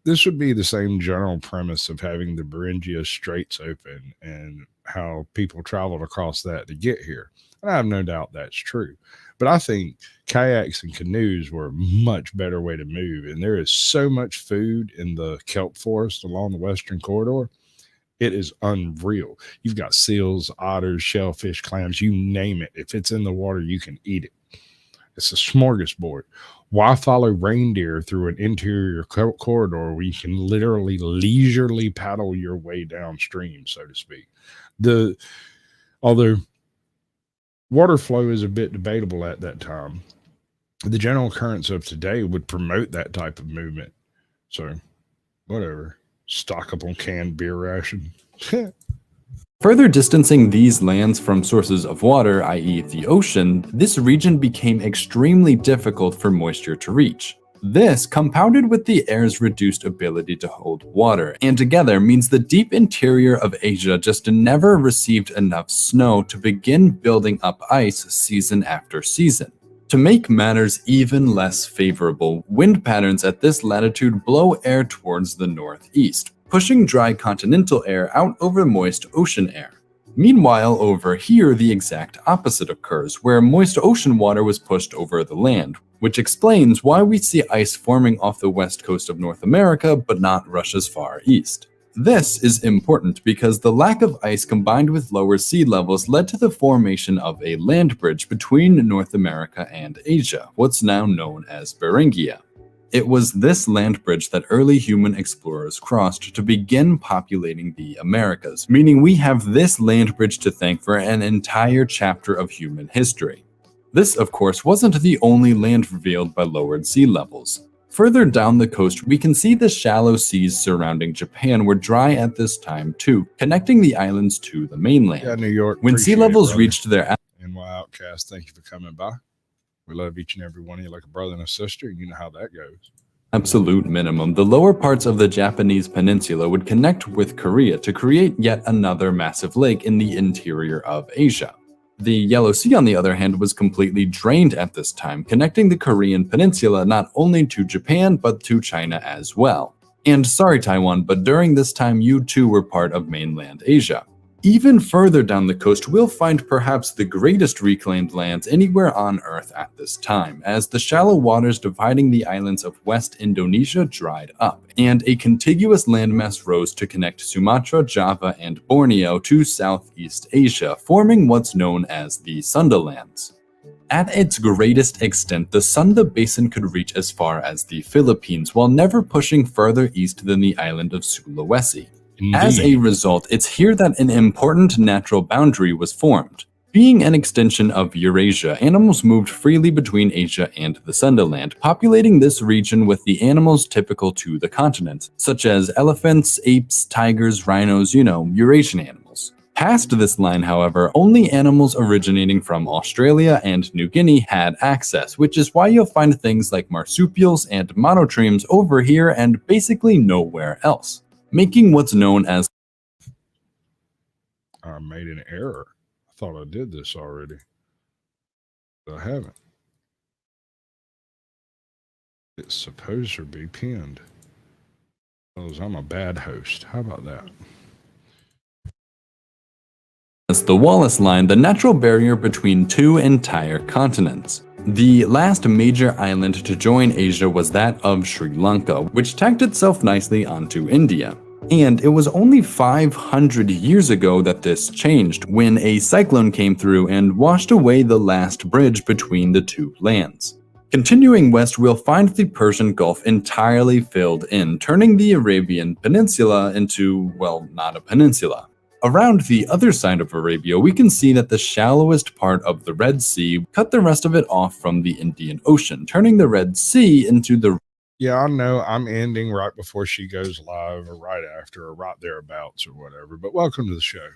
This would be the same general premise of having the Beringia Straits open and how people traveled across that to get here. And I have no doubt that's true. But I think kayaks and canoes were a much better way to move. And there is so much food in the kelp forest along the western corridor. It is unreal. You've got seals, otters, shellfish, clams, you name it. If it's in the water, you can eat it. It's a smorgasbord. Why follow reindeer through an interior corridor where you can literally leisurely paddle your way downstream, so to speak? Although water flow is a bit debatable at that time, the general currents of today would promote that type of movement. So, whatever. Stock up on canned beer ration. Further distancing these lands from sources of water, i.e. the ocean, this region became extremely difficult for moisture to reach. This, compounded with the air's reduced ability to hold water, and together means the deep interior of Asia just never received enough snow to begin building up ice season after season. To make matters even less favorable, wind patterns at this latitude blow air towards the northeast, pushing dry continental air out over moist ocean air. Meanwhile, over here, the exact opposite occurs, where moist ocean water was pushed over the land, which explains why we see ice forming off the west coast of North America, but not Russia's far east. This is important because the lack of ice combined with lower sea levels led to the formation of a land bridge between North America and Asia, what's now known as Beringia. It was this land bridge that early human explorers crossed to begin populating the Americas, meaning we have this land bridge to thank for an entire chapter of human history. This, of course, wasn't the only land revealed by lowered sea levels. Further down the coast, we can see the shallow seas surrounding Japan were dry at this time too, connecting the islands to the mainland. Yeah, New York. When sea levels reached their NY Outcast, thank you for coming by. We love each and every one of you like a brother and a sister, and you know how that goes. Absolute minimum, the lower parts of the Japanese peninsula would connect with Korea to create yet another massive lake in the interior of Asia. The Yellow Sea, on the other hand, was completely drained at this time, connecting the Korean peninsula not only to Japan, but to China as well. And sorry Taiwan, but during this time you too were part of mainland Asia. Even further down the coast, we'll find perhaps the greatest reclaimed lands anywhere on Earth at this time, as the shallow waters dividing the islands of West Indonesia dried up, and a contiguous landmass rose to connect Sumatra, Java, and Borneo to Southeast Asia, forming what's known as the Sunda Lands. At its greatest extent, the Sunda Basin could reach as far as the Philippines, while never pushing further east than the island of Sulawesi. As a result, it's here that an important natural boundary was formed. Being an extension of Eurasia, animals moved freely between Asia and the Sundaland, populating this region with the animals typical to the continent, such as elephants, apes, tigers, rhinos, Eurasian animals. Past this line, however, only animals originating from Australia and New Guinea had access, which is why you'll find things like marsupials and monotremes over here and basically nowhere else, making what's known as I made an error. I thought I did this already. But I haven't. It's supposed to be pinned. Because I'm a bad host. How about that? as the Wallace Line, the natural barrier between two entire continents. The last major island to join Asia was that of Sri Lanka, which tacked itself nicely onto India. And it was only 500 years ago that this changed, when a cyclone came through and washed away the last bridge between the two lands. Continuing west, we'll find the Persian Gulf entirely filled in, turning the Arabian Peninsula into, well, not a peninsula. Around the other side of Arabia, we can see that the shallowest part of the Red Sea cut the rest of it off from the Indian Ocean, turning the Red Sea into the... Yeah, I know I'm ending right before she goes live or right after or right thereabouts or whatever, but welcome to the show.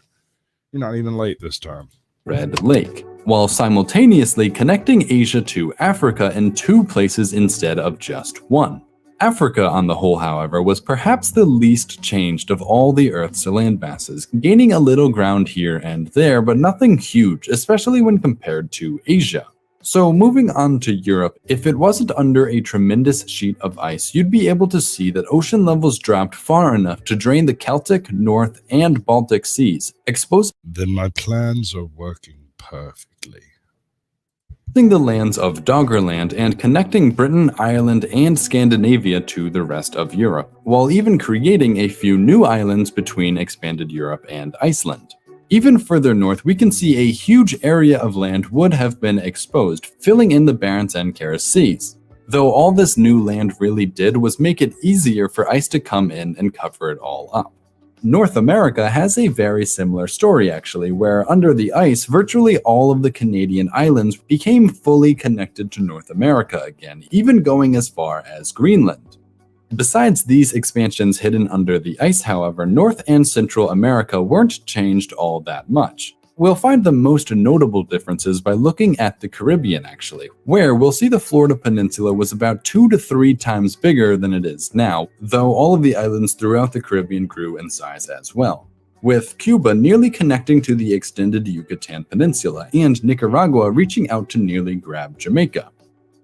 You're not even late this time. Red Lake, while simultaneously connecting Asia to Africa in two places instead of just one. Africa, on the whole, however, was perhaps the least changed of all the Earth's landmasses, gaining a little ground here and there, but nothing huge, especially when compared to Asia. So moving on to Europe, if it wasn't under a tremendous sheet of ice, you'd be able to see that ocean levels dropped far enough to drain the Celtic, North, and Baltic seas, exposing... Then my plans are working perfectly. The lands of Doggerland and connecting Britain, Ireland, and Scandinavia to the rest of Europe, while even creating a few new islands between expanded Europe and Iceland. Even further north, we can see a huge area of land would have been exposed, filling in the Barents and Kara Seas. Though all this new land really did was make it easier for ice to come in and cover it all up. North America has a very similar story actually, where under the ice, virtually all of the Canadian islands became fully connected to North America again, even going as far as Greenland. Besides these expansions hidden under the ice, however, North and Central America weren't changed all that much. We'll find the most notable differences by looking at the Caribbean actually, where we'll see the Florida Peninsula was about 2 to 3 times bigger than it is now, though all of the islands throughout the Caribbean grew in size as well, with Cuba nearly connecting to the extended Yucatan Peninsula and Nicaragua reaching out to nearly grab Jamaica.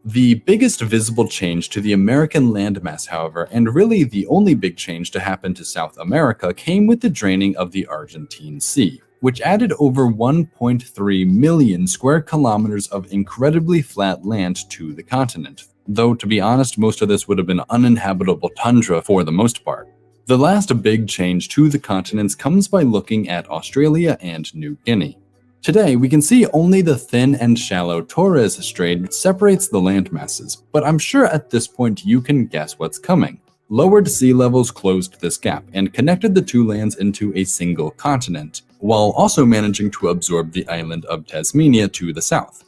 The biggest visible change to the American landmass, however, and really the only big change to happen to South America, came with the draining of the Argentine Sea, which added over 1.3 million square kilometers of incredibly flat land to the continent, though to be honest, most of this would have been uninhabitable tundra for the most part. The last big change to the continents comes by looking at Australia and New Guinea. Today, we can see only the thin and shallow Torres Strait separates the landmasses, but I'm sure at this point you can guess what's coming. Lowered sea levels closed this gap and connected the two lands into a single continent, while also managing to absorb the island of Tasmania to the south.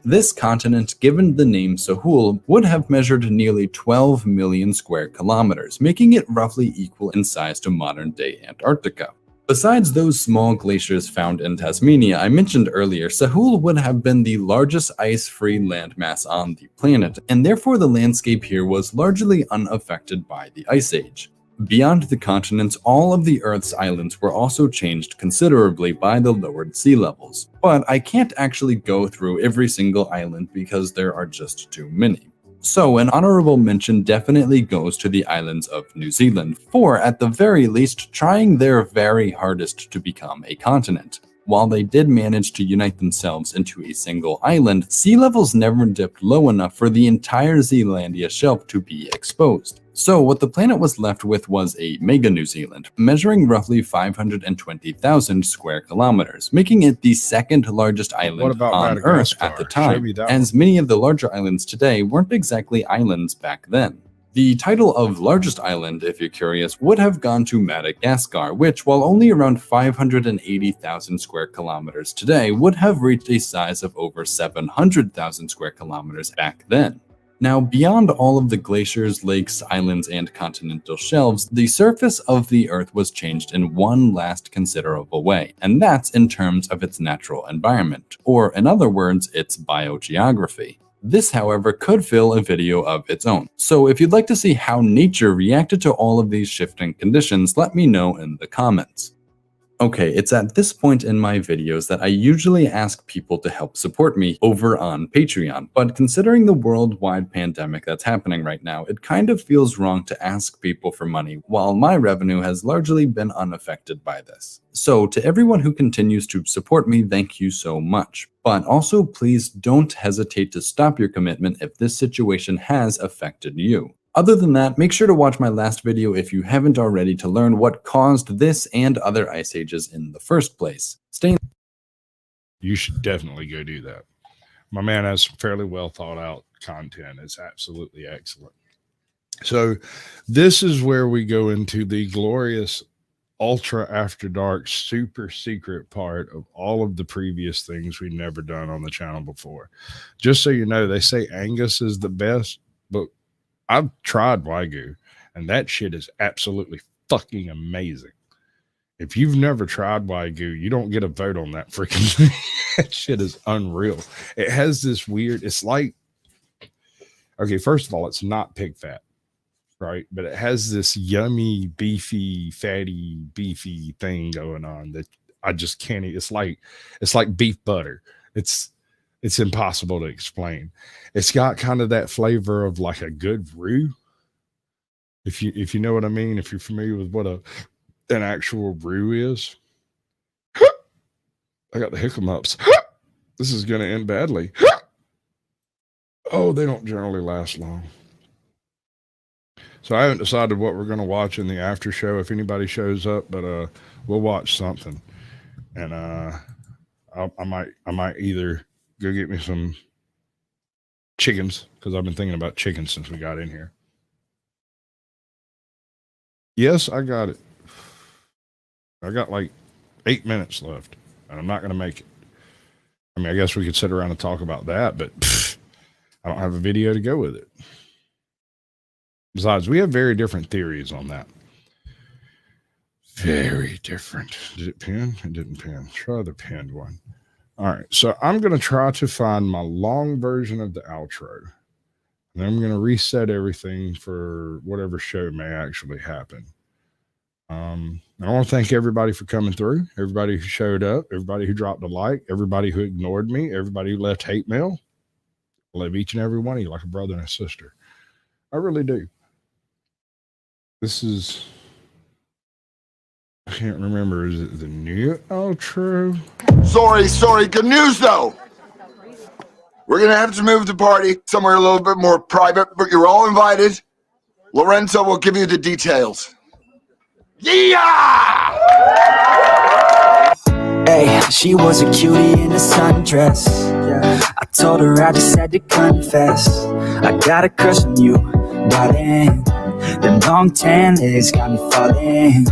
This continent, given the name Sahul, would have measured nearly 12 million square kilometers, making it roughly equal in size to modern-day Antarctica. Besides those small glaciers found in Tasmania I mentioned earlier, Sahul would have been the largest ice-free landmass on the planet, and therefore the landscape here was largely unaffected by the Ice Age. Beyond the continents, all of the Earth's islands were also changed considerably by the lowered sea levels, but I can't actually go through every single island because there are just too many. So an honorable mention definitely goes to the islands of New Zealand for, at the very least, trying their very hardest to become a continent. While they did manage to unite themselves into a single island, sea levels never dipped low enough for the entire Zealandia shelf to be exposed. So what the planet was left with was a mega New Zealand, measuring roughly 520,000 square kilometers, making it the second largest island on Earth at the time, as many of the larger islands today weren't exactly islands back then. The title of largest island, if you're curious, would have gone to Madagascar, which, while only around 580,000 square kilometers today, would have reached a size of over 700,000 square kilometers back then. Now, beyond all of the glaciers, lakes, islands, and continental shelves, the surface of the Earth was changed in one last considerable way, and that's in terms of its natural environment, or in other words, its biogeography. This, however, could fill a video of its own. So if you'd like to see how nature reacted to all of these shifting conditions, let me know in the comments. Okay, it's at this point in my videos that I usually ask people to help support me over on Patreon, but considering the worldwide pandemic that's happening right now, it kind of feels wrong to ask people for money while my revenue has largely been unaffected by this. So to everyone who continues to support me, thank you so much. But also please don't hesitate to stop your commitment if this situation has affected you. Other than that, make sure to watch my last video if you haven't already to learn what caused this and other ice ages in the first place. You should definitely go do that. My man has some fairly well thought out content. It's absolutely excellent. So this is where we go into the glorious ultra after dark super secret part of all of the previous things we've never done on the channel before. Just so you know, they say Angus is the best, but I've tried Wagyu, and that shit is absolutely fucking amazing. If you've never tried Wagyu, you don't get a vote on that freaking thing. That shit is unreal. It has this weird, it's like, okay, first of all, it's not pig fat, right? But it has this yummy, beefy, fatty, beefy thing going on that I just can't eat. It's like beef butter. It's impossible to explain. It's got kind of that flavor of like a good roux. If you know what I mean, if you're familiar with what an actual roux is. I got the hiccups. This is going to end badly. Oh, they don't generally last long. So I haven't decided what we're going to watch in the after show if anybody shows up, but we'll watch something. And I might either go get me some chickens, because I've been thinking about chickens since we got in here. Yes, I got it. I got like 8 minutes left, and I'm not going to make it. I mean, I guess we could sit around and talk about that, but I don't have a video to go with it. Besides, we have very different theories on that. Very different. Did it pin? It didn't pin. Try the pinned one. All right, so I'm going to try to find my long version of the outro. And I'm going to reset everything for whatever show may actually happen. I want to thank everybody for coming through, everybody who showed up, everybody who dropped a like, everybody who ignored me, everybody who left hate mail. I love each and every one of you like a brother and a sister. I really do. This is... I can't remember. Is it the new outro? Sorry. Good news, though. We're going to have to move the party somewhere a little bit more private, but you're all invited. Lorenzo will give you the details. Yeah! Hey, she was a cutie in a sundress. Yeah. I told her I just had to confess. I got a crush on you, darling. Them long tan legs got me falling.